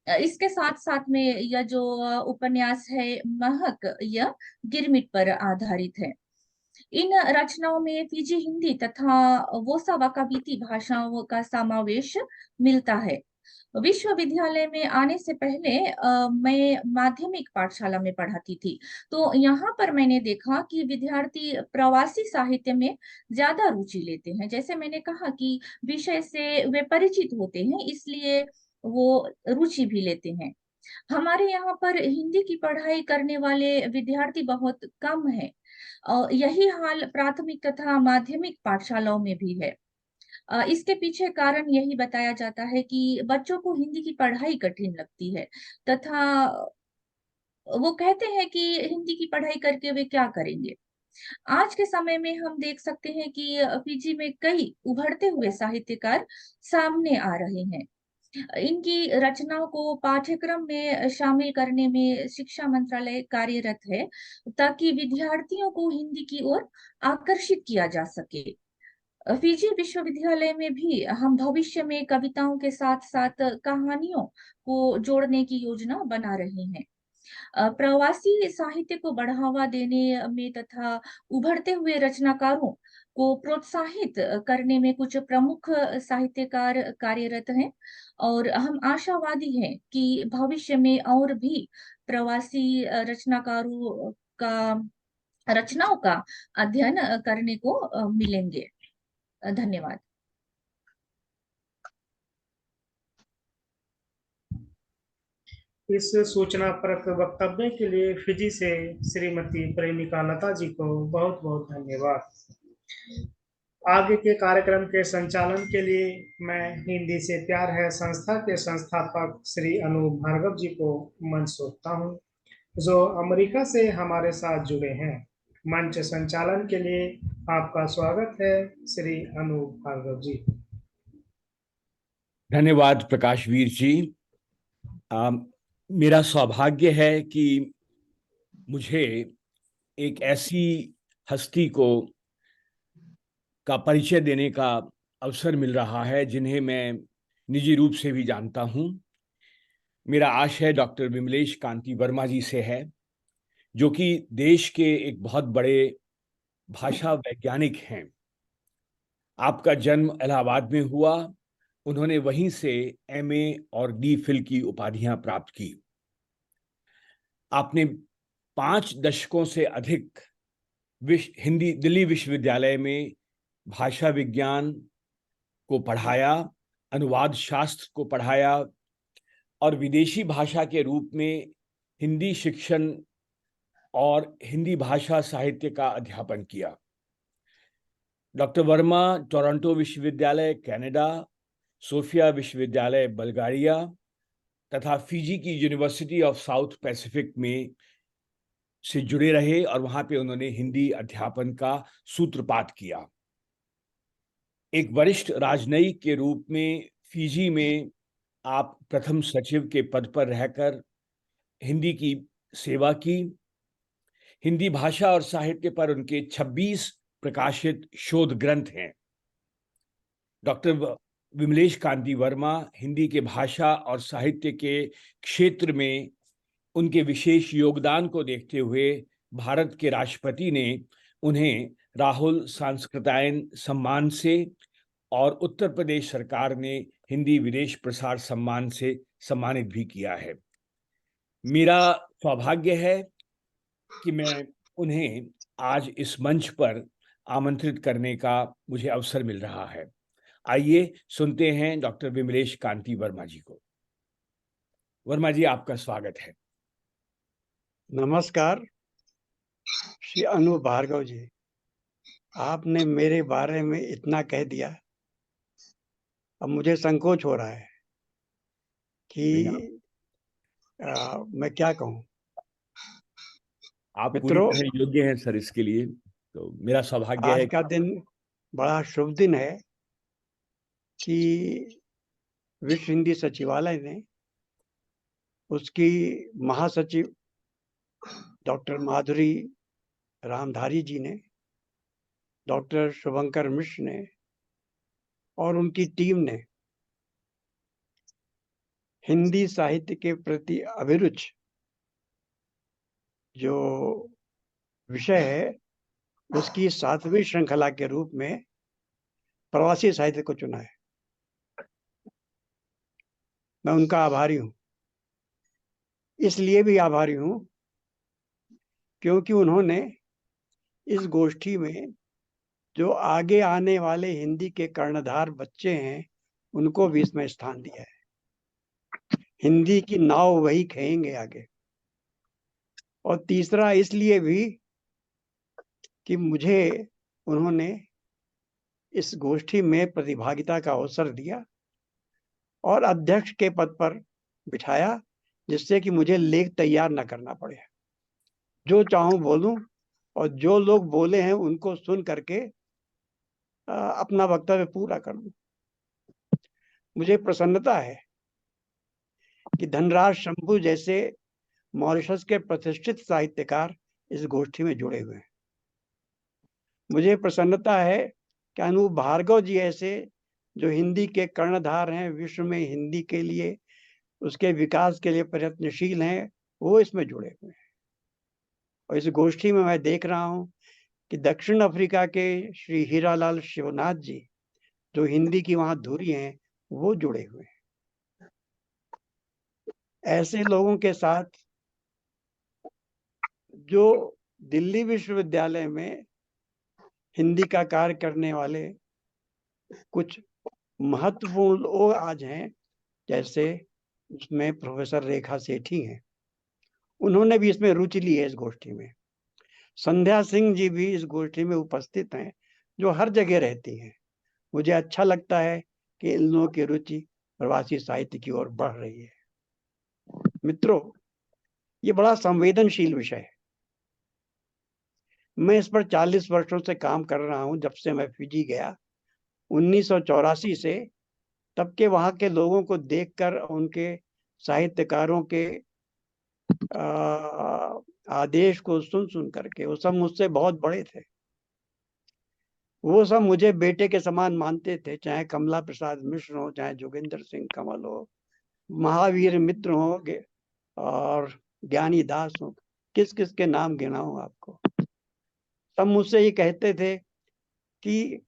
इसके साथ साथ में यह जो उपन्यास है महक, यह गिरमिट पर आधारित है। इन रचनाओं में फिजी हिंदी तथा वोसा वकाबीती भाषाओं का समावेश मिलता है। विश्वविद्यालय में आने से पहले मैं माध्यमिक पाठशाला में पढ़ाती थी, तो यहाँ पर मैंने देखा कि विद्यार्थी प्रवासी साहित्य में ज्यादा रुचि लेते हैं। जैसे मैंने कहा कि विषय से वे परिचित होते हैं, इसलिए वो रुचि भी लेते हैं। हमारे यहाँ पर हिंदी की पढ़ाई करने वाले विद्यार्थी बहुत कम है और यही हाल प्राथमिक तथा माध्यमिक पाठशालाओं में भी है। इसके पीछे कारण यही बताया जाता है कि बच्चों को हिंदी की पढ़ाई कठिन लगती है तथा वो कहते हैं कि हिंदी की पढ़ाई करके वे क्या करेंगे। आज के समय में हम देख सकते हैं कि फिजी में कई उभरते हुए साहित्यकार सामने आ रहे हैं। इनकी रचनाओं को पाठ्यक्रम में शामिल करने में शिक्षा मंत्रालय कार्यरत है, ताकि विद्यार्थियों को हिंदी की ओर आकर्षित किया जा सके। फिजी विश्वविद्यालय में भी हम भविष्य में कविताओं के साथ साथ कहानियों को जोड़ने की योजना बना रहे हैं। प्रवासी साहित्य को बढ़ावा देने में तथा उभरते हुए रचनाकारों को प्रोत्साहित करने में कुछ प्रमुख साहित्यकार कार्यरत हैं, और हम आशावादी हैं कि भविष्य में और भी प्रवासी रचनाकारों का रचनाओं का अध्ययन करने को मिलेंगे। धन्यवाद। इस सूचनापरक वक्तव्य के लिए फिजी से श्रीमती प्रेमिका लता जी को बहुत बहुत धन्यवाद। आगे के कार्यक्रम के संचालन के लिए मैं हिंदी से प्यार है संस्था के संस्थापक श्री अनूप भार्गव जी को मंच सौंपता हूं, जो अमेरिका से हमारे साथ जुड़े हैं। मंच संचालन के लिए आपका स्वागत है श्री अनूप भार्गव जी। धन्यवाद प्रकाशवीर जी। मेरा सौभाग्य है कि मुझे एक ऐसी हस्ती का परिचय देने का अवसर मिल रहा है जिन्हें मैं निजी रूप से भी जानता हूं। मेरा आशय डॉक्टर विमलेश कांति वर्मा जी से है, जो कि देश के एक बहुत बड़े भाषा वैज्ञानिक हैं। आपका जन्म इलाहाबाद में हुआ, उन्होंने वहीं से MA और DPhil की उपाधियां प्राप्त की। आपने 5 दशकों से अधिक दिल्ली विश्वविद्यालय में भाषा विज्ञान को पढ़ाया, अनुवाद शास्त्र को पढ़ाया और विदेशी भाषा के रूप में हिंदी शिक्षण और हिंदी भाषा साहित्य का अध्यापन किया। डॉक्टर वर्मा टोरंटो विश्वविद्यालय कनाडा, सोफिया विश्वविद्यालय बल्गारिया तथा फिजी की यूनिवर्सिटी ऑफ साउथ पैसिफिक में से जुड़े रहे और वहां पे उन्होंने हिंदी अध्यापन का सूत्रपात किया। एक वरिष्ठ राजनयिक के रूप में फिजी में आप प्रथम सचिव के पद पर रहकर हिंदी की सेवा की। हिंदी भाषा और साहित्य पर उनके 26 प्रकाशित शोध ग्रंथ हैं। डॉक्टर विमलेश कांति वर्मा हिंदी के भाषा और साहित्य के क्षेत्र में उनके विशेष योगदान को देखते हुए भारत के राष्ट्रपति ने उन्हें राहुल सांस्कृतायन सम्मान से और उत्तर प्रदेश सरकार ने हिंदी विदेश प्रसार सम्मान से सम्मानित भी किया है। मेरा सौभाग्य है कि मैं उन्हें आज इस मंच पर आमंत्रित करने का मुझे अवसर मिल रहा है। आइए सुनते हैं डॉक्टर विमलेश कांति वर्मा जी को। वर्मा जी, आपका स्वागत है। नमस्कार श्री अनूप भार्गव जी, आपने मेरे बारे में इतना कह दिया, अब मुझे संकोच हो रहा है कि मैं क्या कहूँ। आप पूरी तरह योग्य हैं सर इसके लिए, तो मेरा सौभाग्य है। आज का दिन बड़ा शुभ दिन है कि विश्व हिंदी सचिवालय ने उसकी महासचिव डॉक्टर माधुरी रामधारी जी ने, डॉक्टर शुभंकर मिश्र ने और उनकी टीम ने हिंदी साहित्य के प्रति अभिरुचि जो विषय है उसकी 7वीं श्रृंखला के रूप में प्रवासी साहित्य को चुना है। मैं उनका आभारी हूं। इसलिए भी आभारी हूं क्योंकि उन्होंने इस गोष्ठी में जो आगे आने वाले हिंदी के कर्णधार बच्चे हैं उनको भी इसमें स्थान दिया है। हिंदी की नाव वही खेएंगे आगे। और तीसरा इसलिए भी कि मुझे उन्होंने इस गोष्ठी में प्रतिभागिता का अवसर दिया और अध्यक्ष के पद पर बिठाया, जिससे कि मुझे लेख तैयार न करना पड़े। जो चाहूं बोलूं और जो लोग बोले हैं उनको सुन करके अपना वक्तव्य पूरा कर दूं। मुझे प्रसन्नता है कि धनराज शंभू जैसे मॉरिशस के प्रतिष्ठित साहित्यकार इस गोष्ठी में जुड़े हुए हैं। मुझे प्रसन्नता है कि अनूप भार्गव जी ऐसे जो हिंदी के कर्णधार हैं, विश्व में हिंदी के लिए, उसके विकास के लिए प्रयत्नशील हैं, वो इसमें जुड़े हुए हैं। और इस गोष्ठी में मैं देख रहा हूं कि दक्षिण अफ्रीका के श्री हीरालाल शिवनाथ जी, जो हिंदी की वहां धुरी हैं, वो जुड़े हुए हैं। ऐसे लोगों के साथ जो दिल्ली विश्वविद्यालय में हिंदी का कार्य करने वाले कुछ महत्वपूर्ण लोग आज हैं, जैसे उसमें प्रोफेसर रेखा सेठी हैं, उन्होंने भी इसमें रुचि ली है इस गोष्ठी में। संध्या सिंह जी भी इस गोष्ठी में उपस्थित हैं, जो हर जगह रहती हैं। मुझे अच्छा लगता है कि इन लोगों की रुचि प्रवासी साहित्य की ओर बढ़ रही है। मित्रों, ये बड़ा संवेदनशील विषय है। मैं इस पर 40 वर्षों से काम कर रहा हूं, जब से मैं फिजी गया 1984 से। तब के वहां के लोगों को देखकर, उनके साहित्यकारों के आदेश को सुन करके, वो सब मुझसे बहुत बड़े थे, वो सब मुझे बेटे के समान मानते थे, चाहे कमला प्रसाद मिश्र हो, चाहे जोगिंदर सिंह कमल हो, महावीर मित्र हो और ज्ञानी दास हो, किस किस के नाम गिनाऊं आपको। सब मुझसे ये कहते थे कि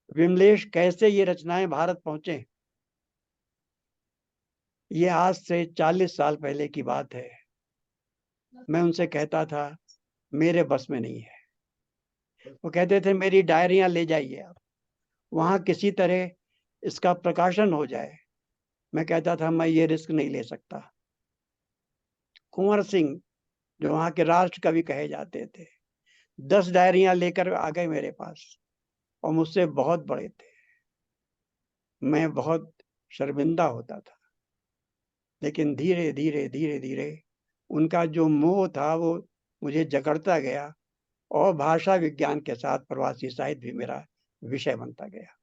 विमलेश, कैसे ये रचनाएं भारत पहुंचे। ये आज से 40 साल पहले की बात है। मैं उनसे कहता था मेरे बस में नहीं है। वो कहते थे मेरी डायरियां ले जाइए आप, वहां किसी तरह इसका प्रकाशन हो जाए। मैं कहता था मैं ये रिस्क नहीं ले सकता। कुंवर सिंह, जो वहां के राष्ट्र कवि कहे जाते थे, 10 डायरियां लेकर आ गए मेरे पास, और मुझसे बहुत बड़े थे। मैं बहुत शर्मिंदा होता था, लेकिन धीरे धीरे धीरे धीरे उनका जो मोह था वो मुझे जकड़ता गया, और भाषा विज्ञान के साथ प्रवासी साहित्य भी मेरा विषय बनता गया।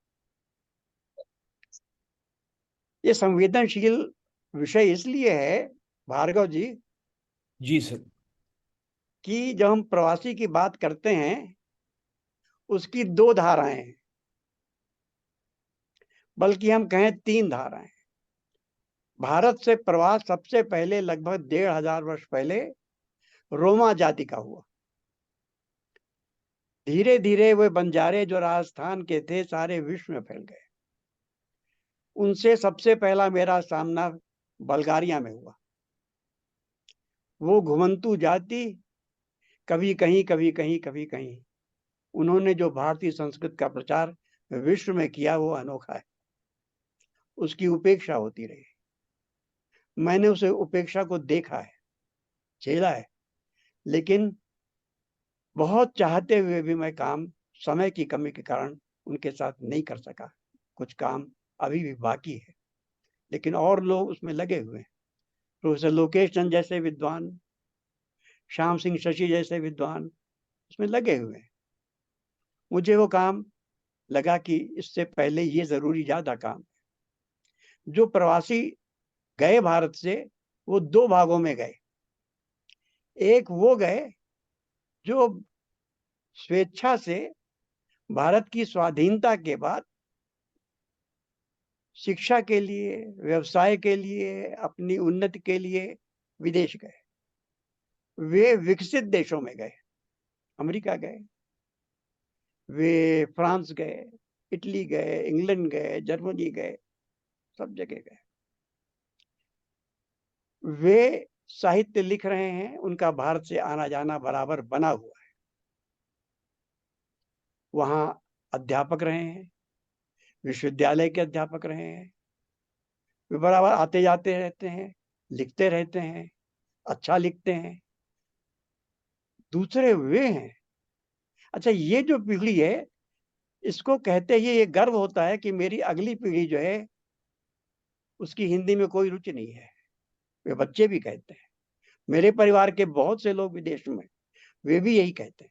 ये संवेदनशील विषय इसलिए है भार्गव जी, जी सर, कि जब हम प्रवासी की बात करते हैं, उसकी 2 धाराएं हैं, बल्कि हम कहें 3 धाराएं। भारत से प्रवास सबसे पहले लगभग 1500 वर्ष पहले रोमा जाति का हुआ। धीरे धीरे वे बंजारे जो राजस्थान के थे, सारे विश्व में फैल गए। उनसे सबसे पहला मेरा सामना बल्गारिया में हुआ। वो घुमंतू जाति, कभी कहीं कभी कहीं कभी कहीं, उन्होंने जो भारतीय संस्कृत का प्रचार विश्व में किया वो अनोखा है। उसकी उपेक्षा होती रही। मैंने उसे उपेक्षा को देखा है, झेला है, लेकिन बहुत चाहते हुए भी मैं काम समय की कमी के कारण उनके साथ नहीं कर सका। कुछ काम अभी भी बाकी है, लेकिन और लोग उसमें लगे हुए हैं। प्रोफेसर लोकेश चंद जैसे विद्वान, श्याम सिंह शशि जैसे विद्वान उसमें लगे हुए हैं। मुझे वो काम लगा कि इससे पहले ये जरूरी ज्यादा काम है। जो प्रवासी गए भारत से, वो 2 भागों में गए। एक वो गए जो स्वेच्छा से भारत की स्वाधीनता के बाद शिक्षा के लिए, व्यवसाय के लिए, अपनी उन्नति के लिए विदेश गए। वे विकसित देशों में गए, अमेरिका गए, वे फ्रांस गए, इटली गए, इंग्लैंड गए, जर्मनी गए, सब जगह गए। वे साहित्य लिख रहे हैं, उनका भारत से आना जाना बराबर बना हुआ है। वहां अध्यापक रहे हैं, विश्वविद्यालय के अध्यापक रहे हैं। वे बराबर आते जाते रहते हैं, लिखते रहते हैं, अच्छा लिखते हैं। दूसरे वे हैं। अच्छा, ये जो पीढ़ी है, इसको कहते ही ये गर्व होता है कि मेरी अगली पीढ़ी जो है उसकी हिंदी में कोई रुचि नहीं है। वे बच्चे भी कहते हैं। मेरे परिवार के बहुत से लोग विदेश में, वे भी यही कहते हैं।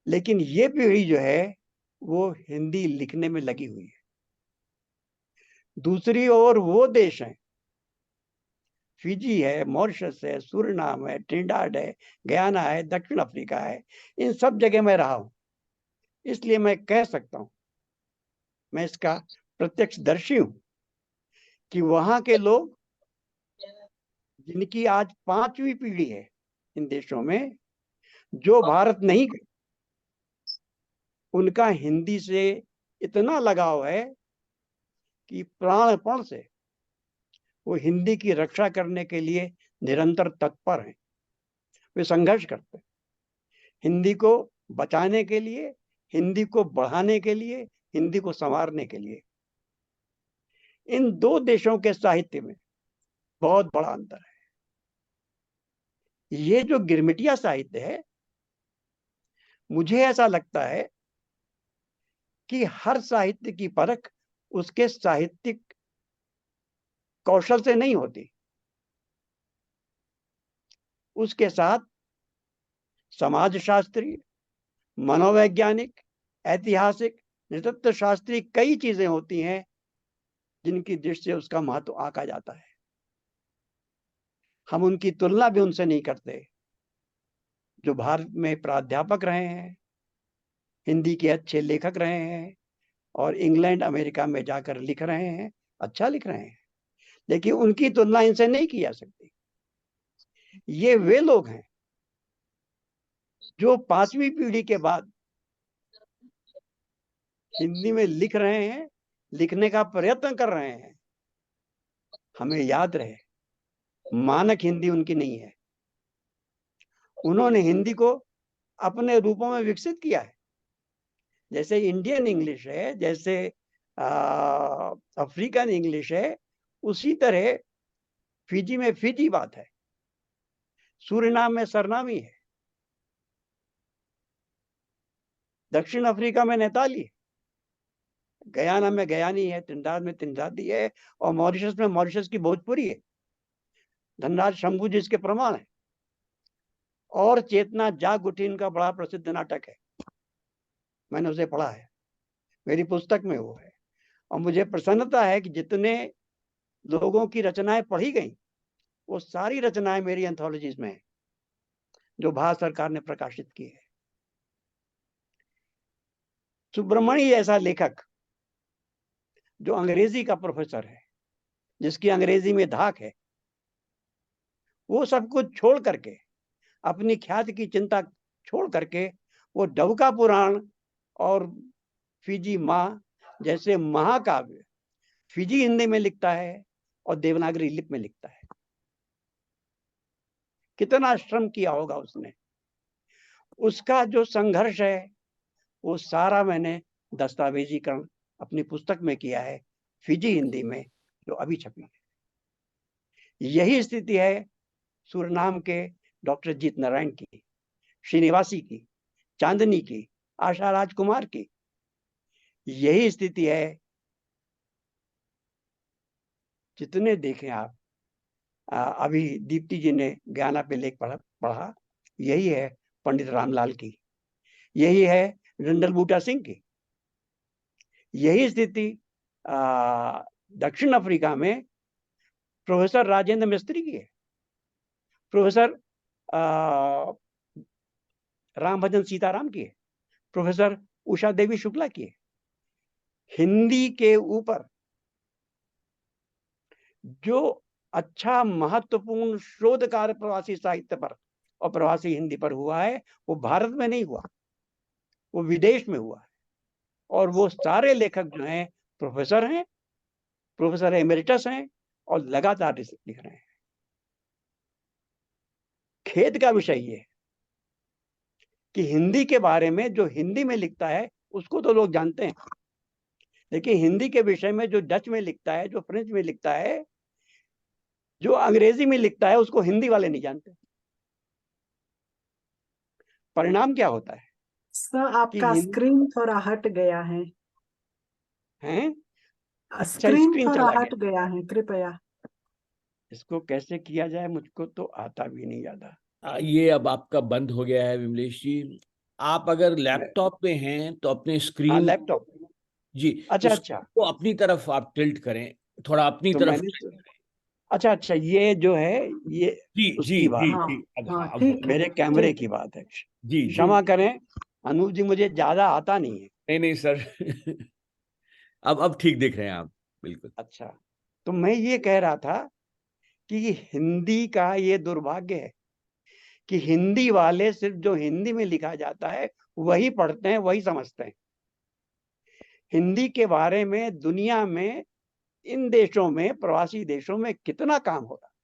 लेकिन ये पीढ़ी जो है वो हिंदी लिखने में लगी हुई है। दूसरी ओर वो देश हैं, फिजी है, मॉरिशस है, सूरीनाम है, ट्रिनिडाड है, गयाना है, दक्षिण अफ्रीका है, इन सब जगह मैं रहा हूं, इसलिए मैं कह सकता हूं, मैं इसका प्रत्यक्षदर्शी हूं कि वहां के लोग जिनकी आज 5वीं पीढ़ी है इन देशों में, जो भारत नहीं गए, उनका हिंदी से इतना लगाव है कि प्राणपण से वो हिंदी की रक्षा करने के लिए निरंतर तत्पर हैं। वे संघर्ष करते हैं हिंदी को बचाने के लिए, हिंदी को बढ़ाने के लिए, हिंदी को संवारने के लिए। इन दो देशों के साहित्य में बहुत बड़ा अंतर है। ये जो गिरमिटिया साहित्य है, मुझे ऐसा लगता है कि हर साहित्य की परख उसके साहित्यिक कौशल से नहीं होती, उसके साथ समाजशास्त्री, मनोवैज्ञानिक, ऐतिहासिक, नृतत्व शास्त्री कई चीजें होती हैं जिनकी दृष्टि से उसका महत्व आंका जाता है। हम उनकी तुलना भी उनसे नहीं करते जो भारत में प्राध्यापक रहे हैं, हिंदी के अच्छे लेखक रहे हैं और इंग्लैंड अमेरिका में जाकर लिख रहे हैं, अच्छा लिख रहे हैं, लेकिन उनकी तुलना इनसे नहीं की जा सकती। ये वे लोग हैं जो 5वीं पीढ़ी के बाद हिंदी में लिख रहे हैं, लिखने का प्रयत्न कर रहे हैं। हमें याद रहे, मानक हिंदी उनकी नहीं है। उन्होंने हिंदी को अपने रूपों में विकसित किया है। जैसे इंडियन इंग्लिश है, जैसे अफ्रीकन इंग्लिश है, उसी तरह फिजी में फिजी बात है, सूरीनाम में सरनामी है, दक्षिण अफ्रीका में नैताली है, गयाना में गयानी है, त्रिनिदाद में त्रिनिदादी है, और मॉरिशस में मॉरिशस की भोजपुरी है। धनराज शंभू जी इसके प्रमाण है। और चेतना जाग उठी इनका बड़ा प्रसिद्ध नाटक है, मैंने उसे पढ़ा है, मेरी पुस्तक में वो है। और मुझे प्रसन्नता है कि जितने लोगों की रचनाएं पढ़ी गई, वो सारी रचनाएं मेरी एंथोलॉजीज में है जो भारत सरकार ने प्रकाशित की है। सुब्रमण्य ऐसा लेखक जो अंग्रेजी का प्रोफेसर है, जिसकी अंग्रेजी में धाक है, वो सब कुछ छोड़ करके, अपनी ख्याति की चिंता छोड़ करके, वो डबका पुराण और फिजी माँ जैसे महाकाव्य फिजी हिंदी में लिखता है और देवनागरी लिपि में लिखता है। कितना श्रम किया होगा उसने। उसका जो संघर्ष है वो सारा मैंने दस्तावेजीकरण अपनी पुस्तक में किया है, फिजी हिंदी में, जो अभी छपी है। यही स्थिति है सूरीनाम के डॉक्टर जीत नारायण की, श्रीनिवासी की, चांदनी की, आशा राजकुमार की। यही स्थिति है, जितने देखें आप। अभी दीप्ति जी ने ज्ञाना पे लेख पढ़ा, यही है पंडित रामलाल की, यही है रंडल बूटा सिंह की। यही स्थिति दक्षिण अफ्रीका में प्रोफेसर राजेंद्र मिस्त्री की है, प्रोफेसर रामभजन सीताराम की है, प्रोफेसर उषा देवी शुक्ला की है। हिंदी के ऊपर जो अच्छा महत्वपूर्ण शोध कार्य प्रवासी साहित्य पर और प्रवासी हिंदी पर हुआ है, वो भारत में नहीं हुआ, वो विदेश में हुआ है। और वो सारे लेखक जो हैं प्रोफेसर हैं, प्रोफेसर एमेरिटस हैं और लगातार लिख रहे हैं। खेद का विषय ये है कि हिंदी के बारे में जो हिंदी में लिखता है उसको तो लोग जानते हैं, लेकिन हिंदी के विषय में जो डच में लिखता है, जो फ्रेंच में लिखता है, जो अंग्रेजी में लिखता है, उसको हिंदी वाले नहीं जानते। परिणाम क्या होता है? सर, आपका स्क्रीन थोड़ा हट गया है। हैं? स्क्रीन थोड़ा हट गया है, कृपया इसको कैसे किया जाए, मुझको तो आता भी नहीं ज्यादा। ये अब आपका बंद हो गया है विमलेश जी। आप अगर लैपटॉप पे हैं तो अपने स्क्रीन, लैपटॉप, जी, अच्छा, तो अपनी तरफ आप टिल्ट करें, थोड़ा अपनी तो तरफ। अच्छा अच्छा, ये जो है ये जी जी उसकी बात जी है, जी, अब हाँ, हाँ, अब ठीक हो- है, मेरे कैमरे ठीक की है। बात है। जी जी, क्षमा करें अनूप जी, मुझे ज्यादा आता नहीं है। नहीं नहीं सर अब ठीक दिख रहे हैं आप, बिल्कुल। अच्छा, तो मैं ये कह रहा था कि हिंदी का ये दुर्भाग्य है कि हिंदी वाले सिर्फ जो हिंदी में लिखा जाता है वही पढ़ते हैं, वही समझते हैं। हिंदी के बारे में दुनिया में, इन देशों में, प्रवासी देशों में कितना काम हो रहा है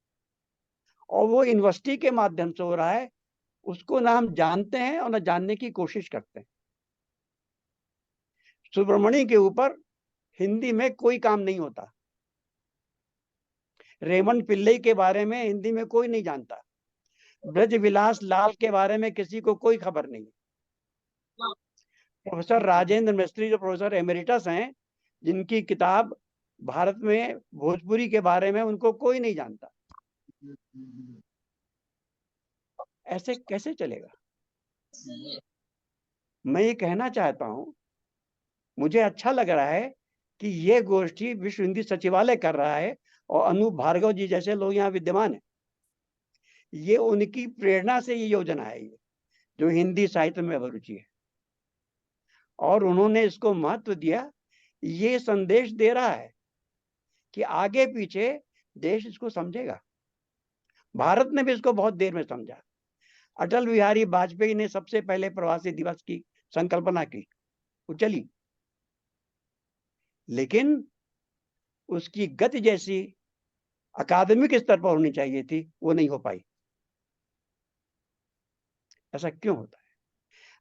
और वो यूनिवर्सिटी के माध्यम से हो रहा है, उसको ना हम जानते हैं और ना जानने की कोशिश करते हैं। सुब्रमण्य के ऊपर हिंदी में कोई काम नहीं होता। रेमंड पिल्लई के बारे में हिंदी में कोई नहीं जानता। ब्रज विलास लाल के बारे में किसी को कोई खबर नहीं। प्रोफेसर राजेंद्र मिस्त्री जो प्रोफेसर एमेरिटस हैं, जिनकी किताब भारत में भोजपुरी के बारे में, उनको कोई नहीं जानता। ऐसे कैसे चलेगा? मैं ये कहना चाहता हूं, मुझे अच्छा लग रहा है कि ये गोष्ठी विश्व हिंदी सचिवालय कर रहा है और अनूप भार्गव जी जैसे लोग यहाँ विद्यमान हैं। ये उनकी प्रेरणा से ये योजना है, ये जो हिंदी साहित्य में अभिरुचि है, और उन्होंने इसको महत्व दिया। ये संदेश दे रहा है कि आगे पीछे देश इसको समझेगा। भारत ने भी इसको बहुत देर में समझा। अटल बिहारी वाजपेयी ने सबसे पहले प्रवासी दिवस की संकल्पना की, वो चली, लेकिन उसकी गति जैसी अकादमिक स्तर पर होनी चाहिए थी, वो नहीं हो पाई। ऐसा क्यों होता है?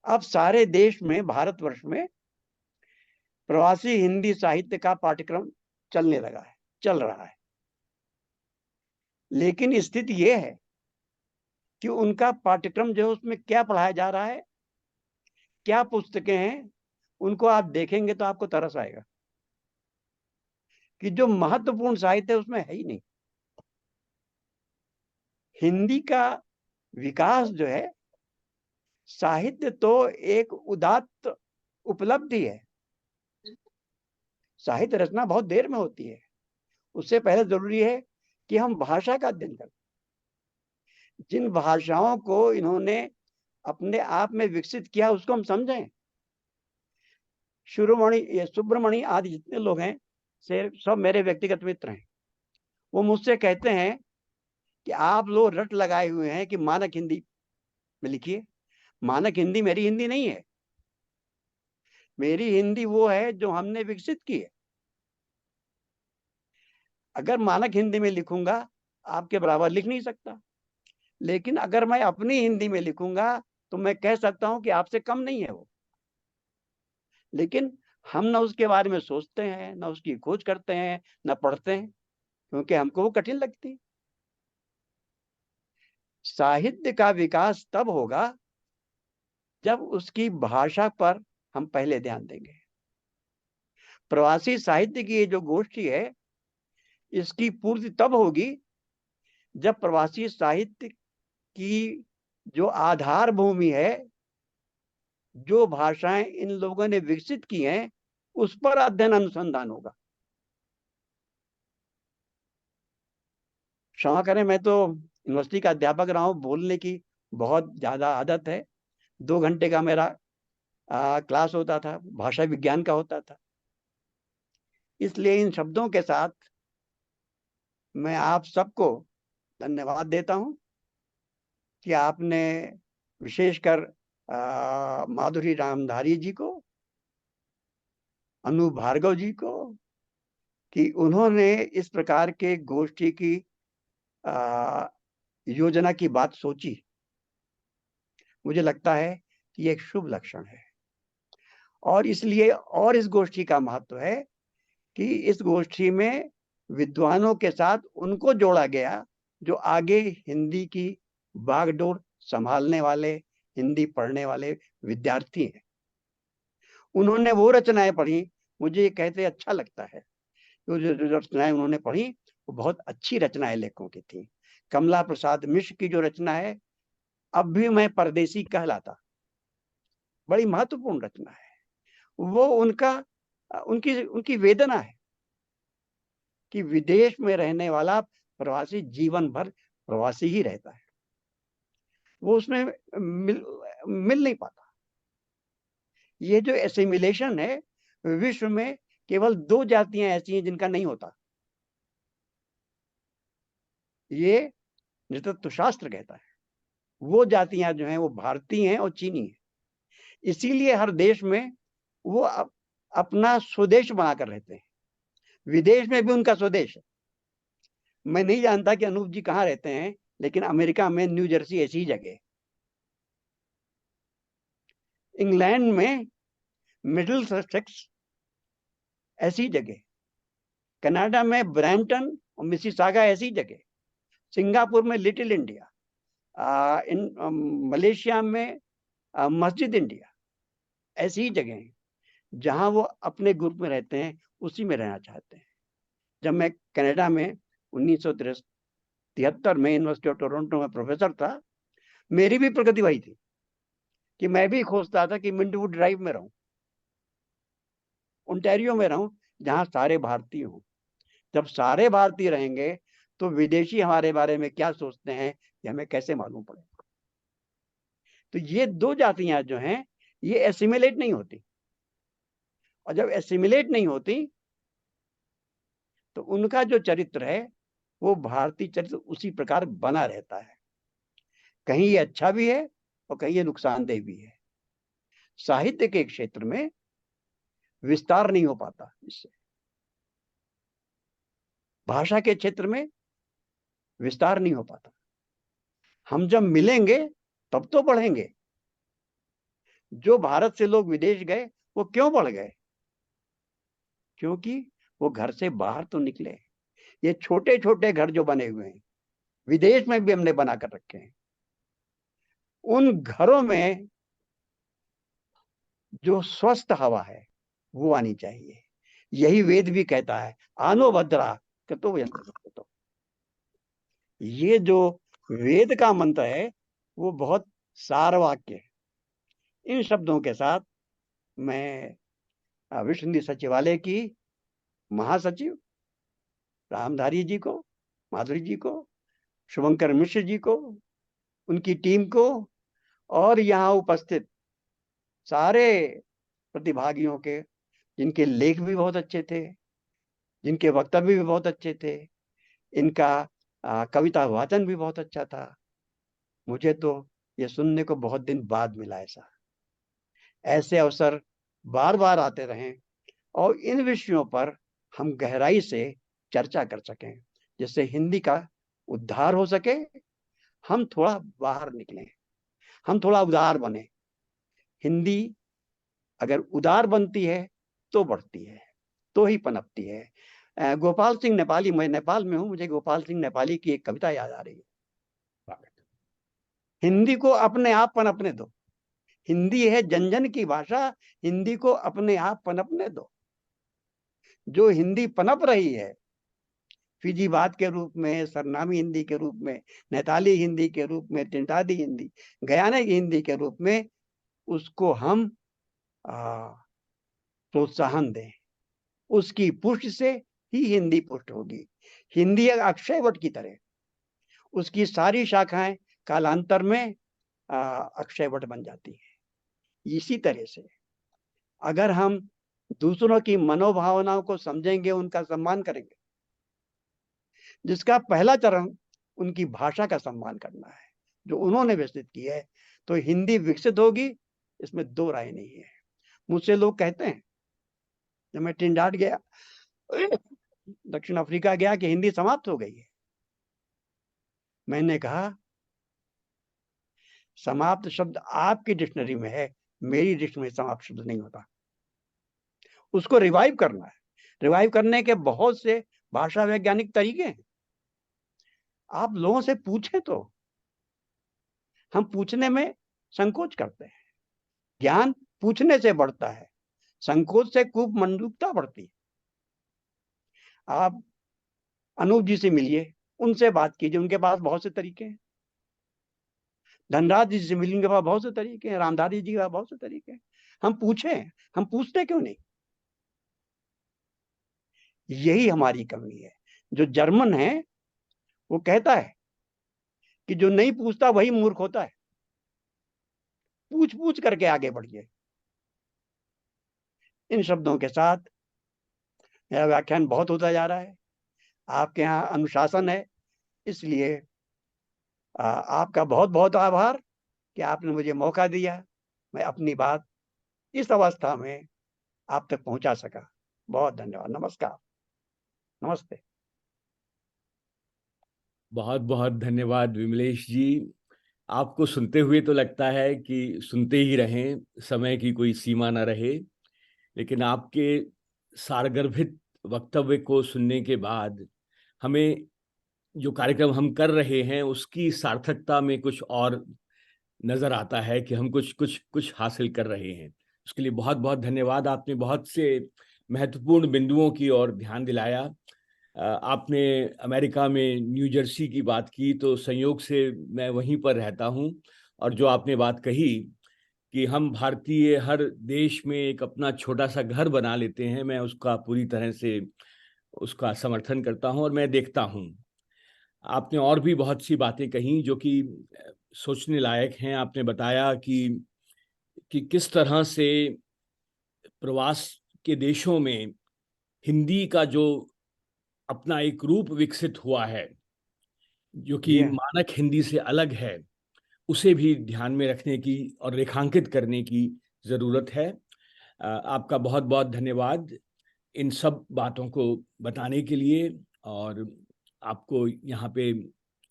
अब सारे देश में, भारतवर्ष में प्रवासी हिंदी साहित्य का पाठ्यक्रम चलने लगा है, चल रहा है, लेकिन स्थिति यह है कि उनका पाठ्यक्रम जो है उसमें क्या पढ़ाया जा रहा है, क्या पुस्तकें हैं, उनको आप देखेंगे तो आपको तरस आएगा कि जो महत्वपूर्ण साहित्य है उसमें है ही नहीं। हिंदी का विकास जो है, साहित्य तो एक उदात्त उपलब्धि है। साहित्य रचना बहुत देर में होती है। उससे पहले जरूरी है कि हम भाषा का अध्ययन करें। जिन भाषाओं को इन्होंने अपने आप में विकसित किया उसको हम समझें। सुब्रमणि आदि जितने लोग हैं से सब मेरे व्यक्तिगत मित्र हैं। वो मुझसे कहते हैं कि आप लोग रट लगाए हुए हैं कि मानक हिंदी में लिखिए। मानक हिंदी मेरी हिंदी नहीं है। मेरी हिंदी वो है जो हमने विकसित की है। अगर मानक हिंदी में लिखूंगा, आपके बराबर लिख नहीं सकता, लेकिन अगर मैं अपनी हिंदी में लिखूंगा तो मैं कह सकता हूं कि आपसे कम नहीं है वो। लेकिन हम ना उसके बारे में सोचते हैं, ना उसकी खोज करते हैं, ना पढ़ते हैं, क्योंकि हमको वो कठिन लगती है। साहित्य का विकास तब होगा जब उसकी भाषा पर हम पहले ध्यान देंगे। प्रवासी साहित्य की ये जो गोष्ठी है, इसकी पूर्ति तब होगी जब प्रवासी साहित्य की जो आधार भूमि है, जो भाषाएं इन लोगों ने विकसित की हैं, उस पर अध्ययन अनुसंधान होगा। क्षमा करें, मैं तो यूनिवर्सिटी का अध्यापक रहा हूं, बोलने की बहुत ज्यादा आदत है। 2 घंटे का मेरा क्लास होता था, भाषा विज्ञान का होता था। इसलिए इन शब्दों के साथ मैं आप सबको धन्यवाद देता हूं कि आपने विशेषकर माधुरी रामधारी जी को, अनूप भार्गव जी को, कि उन्होंने इस प्रकार के गोष्ठी की योजना की बात सोची। मुझे लगता है कि ये एक शुभ लक्षण है, और इसलिए और इस गोष्ठी का महत्व है कि इस गोष्ठी में विद्वानों के साथ उनको जोड़ा गया जो आगे हिंदी की बागडोर संभालने वाले, हिंदी पढ़ने वाले विद्यार्थी हैं। उन्होंने वो रचनाएं पढ़ी, मुझे ये कहते अच्छा लगता है, जो रचनाएं उन्होंने पढ़ी वो बहुत अच्छी रचनाएं लेखकों की थी। कमला प्रसाद मिश्र की जो रचना है, अब भी मैं परदेसी कहलाता, बड़ी महत्वपूर्ण रचना है। वो उनकी उनकी वेदना है। कि विदेश में रहने वाला प्रवासी जीवन भर प्रवासी ही रहता है, वो उसमें मिल नहीं पाता। ये जो एसिमिलेशन है, विश्व में केवल 2 जातियां ऐसी हैं जिनका नहीं होता। ये नृतत्व शास्त्र कहता है। वो जातियां जो हैं वो भारतीय हैं और चीनी हैं। इसीलिए हर देश में वो अपना स्वदेश बनाकर रहते हैं। विदेश में भी उनका स्वदेश है। मैं नहीं जानता कि अनूप जी कहाँ रहते हैं, लेकिन अमेरिका में न्यू जर्सी ऐसी ही जगह है। इंग्लैंड में मिडिल सेक्स ऐसी जगह, कनाडा में ब्रैम्पटन और मिसिसागा ऐसी जगह, सिंगापुर में लिटिल इंडिया, मलेशिया में मस्जिद इंडिया, ऐसी ही जगह हैं जहां वो अपने ग्रुप में रहते हैं, उसी में रहना चाहते हैं। जब मैं कनाडा में 1973 में यूनिवर्सिटी ऑफ टोरंटो में प्रोफेसर था, मेरी भी प्रगति वही थी कि मैं भी खोजता था कि मिंटवुड ड्राइव में रहूं, ओंटारियो में रहूं, जहां सारे भारतीय हों। जब सारे भारतीय रहेंगे तो विदेशी हमारे बारे में क्या सोचते हैं ये हमें कैसे मालूम पड़ेगा। तो ये 2 जातियां जो हैं ये एसिमिलेट नहीं होती, और जब एसिमिलेट नहीं होती तो उनका जो चरित्र है वो भारतीय चरित्र उसी प्रकार बना रहता है। कहीं ये अच्छा भी है और कहीं ये नुकसानदेह भी है। साहित्य के क्षेत्र में विस्तार नहीं हो पाता इससे, भाषा के क्षेत्र में विस्तार नहीं हो पाता। हम जब मिलेंगे तब तो बढ़ेंगे। जो भारत से लोग विदेश गए वो क्यों बढ़ गए? क्योंकि वो घर से बाहर तो निकले। ये छोटे छोटे घर जो बने हुए हैं, विदेश में भी हमने बना कर रखे हैं, उन घरों में जो स्वस्थ हवा है वो आनी चाहिए। यही वेद भी कहता है, आनो भद्रा तो तो ये जो वेद का मंत्र है वो बहुत सार वाक्य है। इन शब्दों के साथ मैं विश्व हिंदी सचिवालय की महासचिव रामधारी जी को, माधुरी जी को, शुभंकर मिश्र जी को, उनकी टीम को और यहाँ उपस्थित सारे प्रतिभागियों के, जिनके लेख भी बहुत अच्छे थे, जिनके वक्तव्य भी बहुत अच्छे थे, इनका कविता वाचन भी बहुत अच्छा था। मुझे तो ये सुनने को बहुत दिन बाद मिला। ऐसे अवसर बार बार आते रहें और इन विषयों पर हम गहराई से चर्चा कर सकें, जिससे हिंदी का उद्धार हो सके। हम थोड़ा बाहर निकलें, हम थोड़ा उदार बने। हिंदी अगर उदार बनती है तो बढ़ती है, तो ही पनपती है। गोपाल सिंह नेपाली, मैं नेपाल में हूं, मुझे गोपाल सिंह नेपाली की एक कविता याद आ रही है। हिंदी को अपने आप पनपने दो। हिंदी है जन जन की भाषा, हिंदी को अपने आप पनपने दो। जो हिंदी पनप रही है फिजी बात के रूप में, सरनामी हिंदी के रूप में, नैताली हिंदी के रूप में, टिंटादी हिंदी, गयाना की हिंदी के रूप में, उसको हम प्रोत्साहन दें। उसकी पुष्ट से ही हिंदी पुष्ट होगी। हिंदी एक अक्षयवट की तरह, उसकी सारी शाखाएं कालांतर में अक्षयवट बन जाती है। इसी तरह से अगर हम दूसरों की मनोभावनाओं को समझेंगे, उनका सम्मान करेंगे, जिसका पहला चरण उनकी भाषा का सम्मान करना है जो उन्होंने विकसित की है, तो हिंदी विकसित होगी, इसमें 2 राय नहीं है। मुझसे लोग कहते हैं, जब मैं टिंडाट गया, दक्षिण अफ्रीका गया, कि हिंदी समाप्त हो गई है। मैंने कहा समाप्त शब्द आपकी डिक्शनरी में है, मेरी डिक्शनरी में समाप्त शब्द नहीं होता। उसको रिवाइव करना है। रिवाइव करने के बहुत से भाषा वैज्ञानिक तरीके हैं। आप लोगों से पूछें तो, हम पूछने में संकोच करते हैं। ज्ञान पूछने से बढ़ता है, संकोच से कूपमंडूकता बढ़ती है। आप अनूप जी से मिलिए, उनसे बात कीजिए, उनके पास बहुत से तरीके हैं। धनराज जी से मिलिए, उनके पास बहुत से तरीके हैं। रामधारी जी के पास बहुत से तरीके हैं। हम पूछें, हम पूछते क्यों नहीं? यही हमारी कमी है। जो जर्मन है वो कहता है कि जो नहीं पूछता वही मूर्ख होता है, पूछ पूछ करके आगे बढ़िए। इन शब्दों के साथ मेरा व्याख्यान बहुत होता जा रहा है। आपके यहाँ अनुशासन है, इसलिए आपका बहुत बहुत आभार कि आपने मुझे मौका दिया, मैं अपनी बात इस अवस्था में आप तक पहुंचा सका। बहुत धन्यवाद। नमस्कार। नमस्ते। बहुत बहुत धन्यवाद विमलेश जी। आपको सुनते हुए तो लगता है कि सुनते ही रहें, समय की कोई सीमा न रहे, लेकिन आपके सारगर्भित वक्तव्य को सुनने के बाद हमें जो कार्यक्रम हम कर रहे हैं उसकी सार्थकता में कुछ और नजर आता है कि हम कुछ हासिल कर रहे हैं। उसके लिए बहुत बहुत धन्यवाद। आपने बहुत से महत्वपूर्ण बिंदुओं की ओर ध्यान दिलाया। आपने अमेरिका में न्यू जर्सी की बात की, तो संयोग से मैं वहीं पर रहता हूं, और जो आपने बात कही कि हम भारतीय हर देश में एक अपना छोटा सा घर बना लेते हैं, मैं उसका पूरी तरह से उसका समर्थन करता हूं और मैं देखता हूं। आपने और भी बहुत सी बातें कही जो कि सोचने लायक हैं। आपने बताया कि किस तरह से प्रवास के देशों में हिंदी का जो अपना एक रूप विकसित हुआ है, जो कि मानक हिंदी से अलग है, उसे भी ध्यान में रखने की और रेखांकित करने की जरूरत है। आपका बहुत बहुत धन्यवाद इन सब बातों को बताने के लिए, और आपको यहाँ पे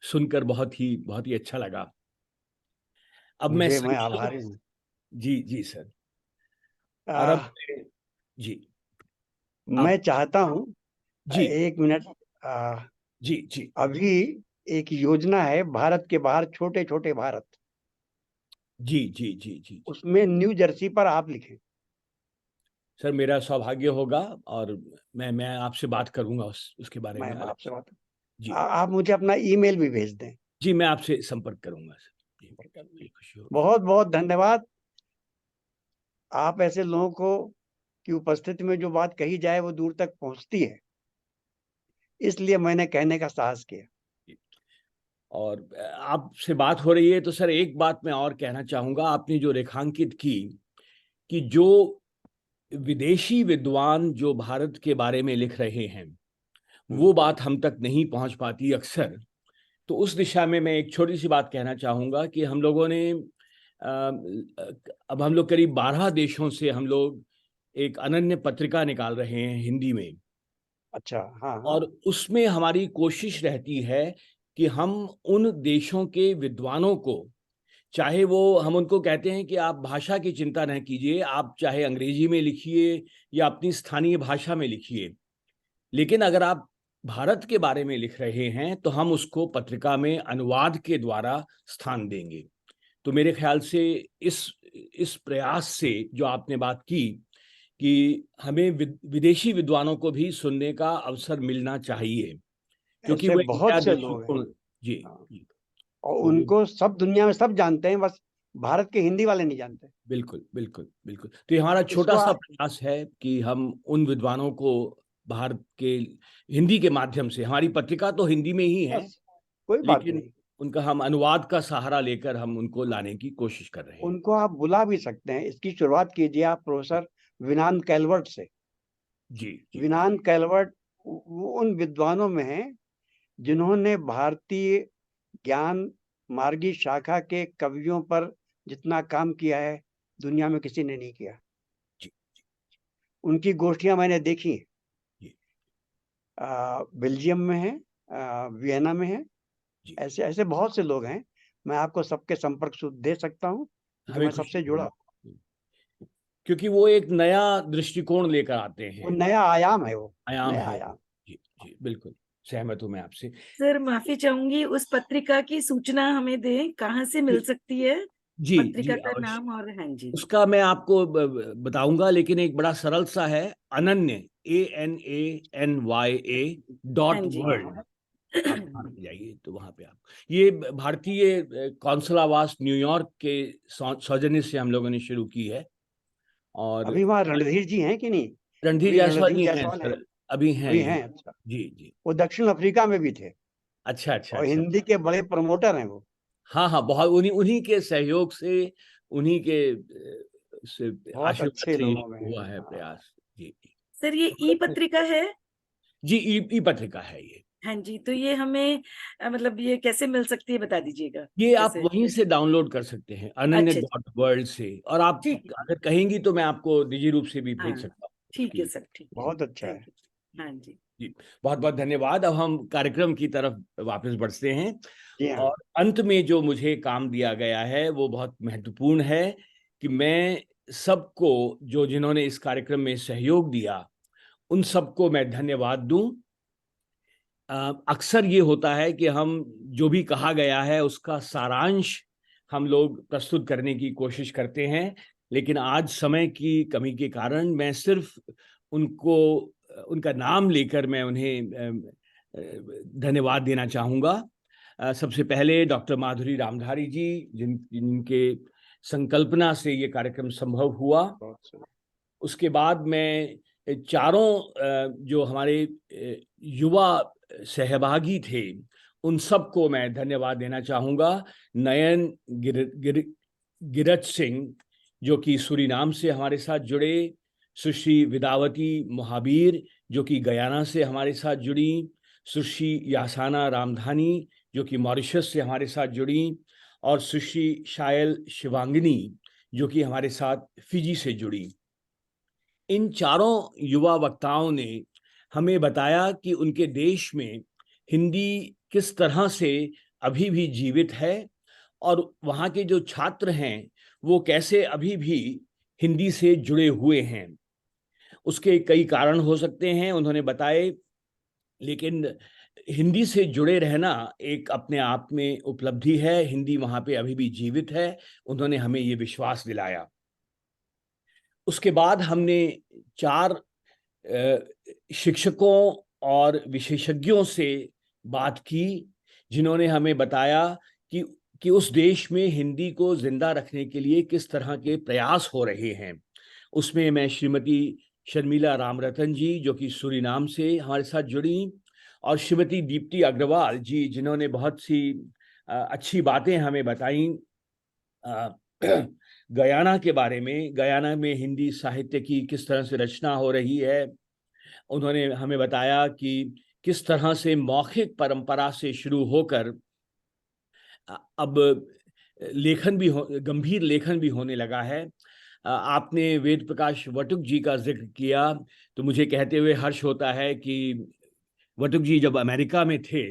सुनकर बहुत ही अच्छा लगा। अब मैं आभारी हूँ। जी जी सर। और अब जी मैं चाहता हूँ जी 1 मिनट। जी जी अभी एक योजना है भारत के बाहर, छोटे छोटे भारत। जी जी जी जी उसमें न्यू जर्सी पर आप लिखें। सर, मेरा सौभाग्य होगा और मैं आपसे बात करूंगा उसके बारे में। आपसे बात जी, आप मुझे अपना ईमेल भी भेज दें। जी मैं आपसे संपर्क करूंगा सर। खुशी होगी। बहुत बहुत धन्यवाद। आप ऐसे लोगों को की उपस्थिति में जो बात कही जाए वो दूर तक पहुंचती है, इसलिए मैंने कहने का साहस किया। और आपसे बात हो रही है तो सर एक बात मैं और कहना चाहूंगा। आपने जो रेखांकित की कि जो विदेशी विद्वान जो भारत के बारे में लिख रहे हैं वो बात हम तक नहीं पहुंच पाती अक्सर, तो उस दिशा में मैं एक छोटी सी बात कहना चाहूंगा कि हम लोगों ने अब हम लोग करीब 12 देशों से हम लोग एक अनन्य पत्रिका निकाल रहे हैं हिंदी में। अच्छा। हाँ। और उसमें हमारी कोशिश रहती है कि हम उन देशों के विद्वानों को, चाहे वो, हम उनको कहते हैं कि आप भाषा की चिंता न कीजिए, आप चाहे अंग्रेजी में लिखिए या अपनी स्थानीय भाषा में लिखिए, लेकिन अगर आप भारत के बारे में लिख रहे हैं तो हम उसको पत्रिका में अनुवाद के द्वारा स्थान देंगे। तो मेरे ख्याल से इस प्रयास से जो आपने बात की कि हमें विदेशी विद्वानों को भी सुनने का अवसर मिलना चाहिए, क्योंकि वो बहुत से लोग हैं। जी, और उनको सब दुनिया में सब जानते हैं, बस भारत के हिंदी वाले नहीं जानते। बिल्कुल बिल्कुल बिल्कुल। तो ये हमारा छोटा सा प्रयास है कि हम उन विद्वानों को भारत के हिंदी के माध्यम से, हमारी पत्रिका तो हिंदी में ही है, कोई बात लेकिन नहीं, उनका हम अनुवाद का सहारा लेकर हम उनको लाने की कोशिश कर रहे हैं। उनको आप बुला भी सकते हैं। इसकी शुरुआत कीजिए आप प्रोफेसर विनान कैलवर्ट से। जी, विनान कैलवर्ट वो उन विद्वानों में हैं जिन्होंने भारतीय ज्ञान मार्गी शाखा के कवियों पर जितना काम किया है दुनिया में किसी ने नहीं किया। उनकी गोष्ठियां मैंने देखी हैं। बेल्जियम में है, वियना में है, ऐसे ऐसे बहुत से लोग हैं। मैं आपको सबके संपर्क सूत्र दे सकता हूँ, मैं सबसे जुड़ा, क्योंकि वो एक नया दृष्टिकोण लेकर आते हैं। वो नया आयाम है, वो आयाम नया है। आयाम। जी जी बिल्कुल सहमत हूँ मैं आपसे। सर माफी चाहूंगी, उस पत्रिका की सूचना हमें दें, कहाँ से मिल सकती है? जी पत्रिका जी का नाम और हाँ जी उसका मैं आपको बताऊंगा, लेकिन एक बड़ा सरल सा है, अनन्य ANANYA.world। आप जाइए तो वहां पे आप, ये भारतीय कौंसल आवास न्यूयॉर्क के सौजन्य से हम लोगों ने शुरू की है। और अभी वहाँ रणधीर जी हैं कि नहीं? रणधीर जायसवाल जी हैं सर, अभी हैं अभी ये। हैं। अच्छा, जी जी। वो दक्षिण अफ्रीका में भी थे अच्छा अच्छा और अच्छा। हिंदी के बड़े प्रमोटर हैं वो। हाँ हाँ, बहुत उन्हीं उन्हीं के सहयोग से, उन्हीं के से बहुत आशीर्वाद अच्छे से ये लोगों में हुआ है हाँ। प्रयास। जी जी। सर ये ई पत्रिका है? जी, ई पत्रिका है ये। हाँ जी, तो ये हमें मतलब ये कैसे मिल सकती है बता दीजिएगा। ये आप कैसे? वहीं से डाउनलोड कर सकते हैं, ananya.world से, और आप ठीक अगर कहेंगी तो मैं आपको निजी रूप से भी हाँ, भेज सकता हूँ। ठीक है सर, ठीक है। बहुत अच्छा है। Thank you. हाँ जी। जी, बहुत बहुत धन्यवाद। अब हम कार्यक्रम की तरफ वापस बढ़ते हैं। जी हाँ। और अंत में जो मुझे काम दिया गया है वो बहुत महत्वपूर्ण है कि मैं सबको, जो जिन्होंने इस कार्यक्रम में सहयोग दिया, उन सबको मैं धन्यवाद दूं। अक्सर ये होता है कि हम जो भी कहा गया है उसका सारांश हम लोग प्रस्तुत करने की कोशिश करते हैं, लेकिन आज समय की कमी के कारण मैं सिर्फ उनको, उनका नाम लेकर मैं उन्हें धन्यवाद देना चाहूँगा। सबसे पहले डॉक्टर माधुरी रामधारी जी, जिनके संकल्पना से ये कार्यक्रम संभव हुआ। उसके बाद मैं चारों जो हमारे युवा सहभागी थे, उन सबको मैं धन्यवाद देना चाहूँगा। नयन गिरच सिंह, जो कि सूरीनाम से हमारे साथ जुड़े, सुश्री विदावती महाबीर, जो कि गयाना से हमारे साथ जुड़ी, सुश्री यासाना रामधानी, जो कि मॉरिशस से हमारे साथ जुड़ी, और सुश्री शायल शिवांगिनी, जो कि हमारे साथ फिजी से जुड़ी। इन चारों युवा वक्ताओं ने हमें बताया कि उनके देश में हिंदी किस तरह से अभी भी जीवित है, और वहाँ के जो छात्र हैं वो कैसे अभी भी हिंदी से जुड़े हुए हैं। उसके कई कारण हो सकते हैं, उन्होंने बताए, लेकिन हिंदी से जुड़े रहना एक अपने आप में उपलब्धि है। हिंदी वहाँ पे अभी भी जीवित है, उन्होंने हमें ये विश्वास दिलाया। उसके बाद हमने 4 शिक्षकों और विशेषज्ञों से बात की, जिन्होंने हमें बताया कि उस देश में हिंदी को जिंदा रखने के लिए किस तरह के प्रयास हो रहे हैं। उसमें मैं श्रीमती शर्मिला रामरतन जी, जो कि सूरीनाम से हमारे साथ जुड़ी, और श्रीमती दीप्ति अग्रवाल जी, जिन्होंने बहुत सी अच्छी बातें हमें बताई गयाना के बारे में, गयाना में हिंदी साहित्य की किस तरह से रचना हो रही है। उन्होंने हमें बताया कि किस तरह से मौखिक परंपरा से शुरू होकर अब लेखन भी गंभीर लेखन भी होने लगा है। आपने वेद प्रकाश वटुक जी का जिक्र किया, तो मुझे कहते हुए हर्ष होता है कि वटुक जी जब अमेरिका में थे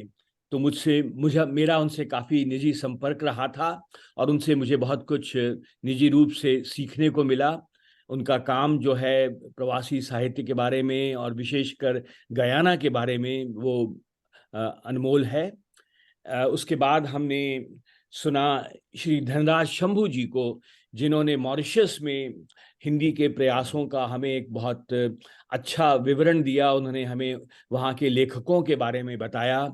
तो मेरा उनसे काफ़ी निजी संपर्क रहा था, और उनसे मुझे बहुत कुछ निजी रूप से सीखने को मिला। उनका काम जो है प्रवासी साहित्य के बारे में और विशेषकर गयाना के बारे में, वो अनमोल है। उसके बाद हमने सुना श्री धनराज शंभू जी को, जिन्होंने मॉरिशस में हिंदी के प्रयासों का हमें एक बहुत अच्छा विवरण दिया। उन्होंने हमें वहाँ के लेखकों के बारे में बताया।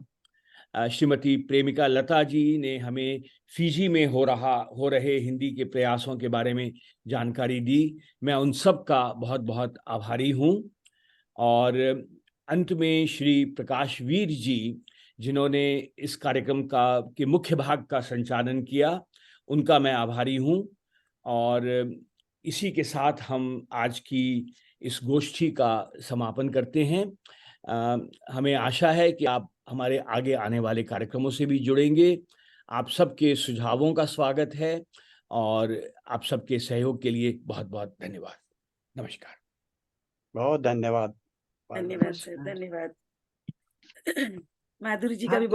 श्रीमती प्रेमिका लता जी ने हमें फिजी में हो रहे हिंदी के प्रयासों के बारे में जानकारी दी। मैं उन सब का बहुत बहुत आभारी हूँ। और अंत में श्री प्रकाश वीर जी, जिन्होंने इस कार्यक्रम के मुख्य भाग का संचालन किया, उनका मैं आभारी हूँ। और इसी के साथ हम आज की इस गोष्ठी का समापन करते हैं। हमें आशा है कि आप हमारे आगे आने वाले कार्यक्रमों से भी जुड़ेंगे। आप सबके सुझावों का स्वागत है, और आप सबके सहयोग के लिए बहुत बहुत धन्यवाद। नमस्कार। बहुत धन्यवाद। धन्यवाद सर, धन्यवाद। माधुरी जी का भी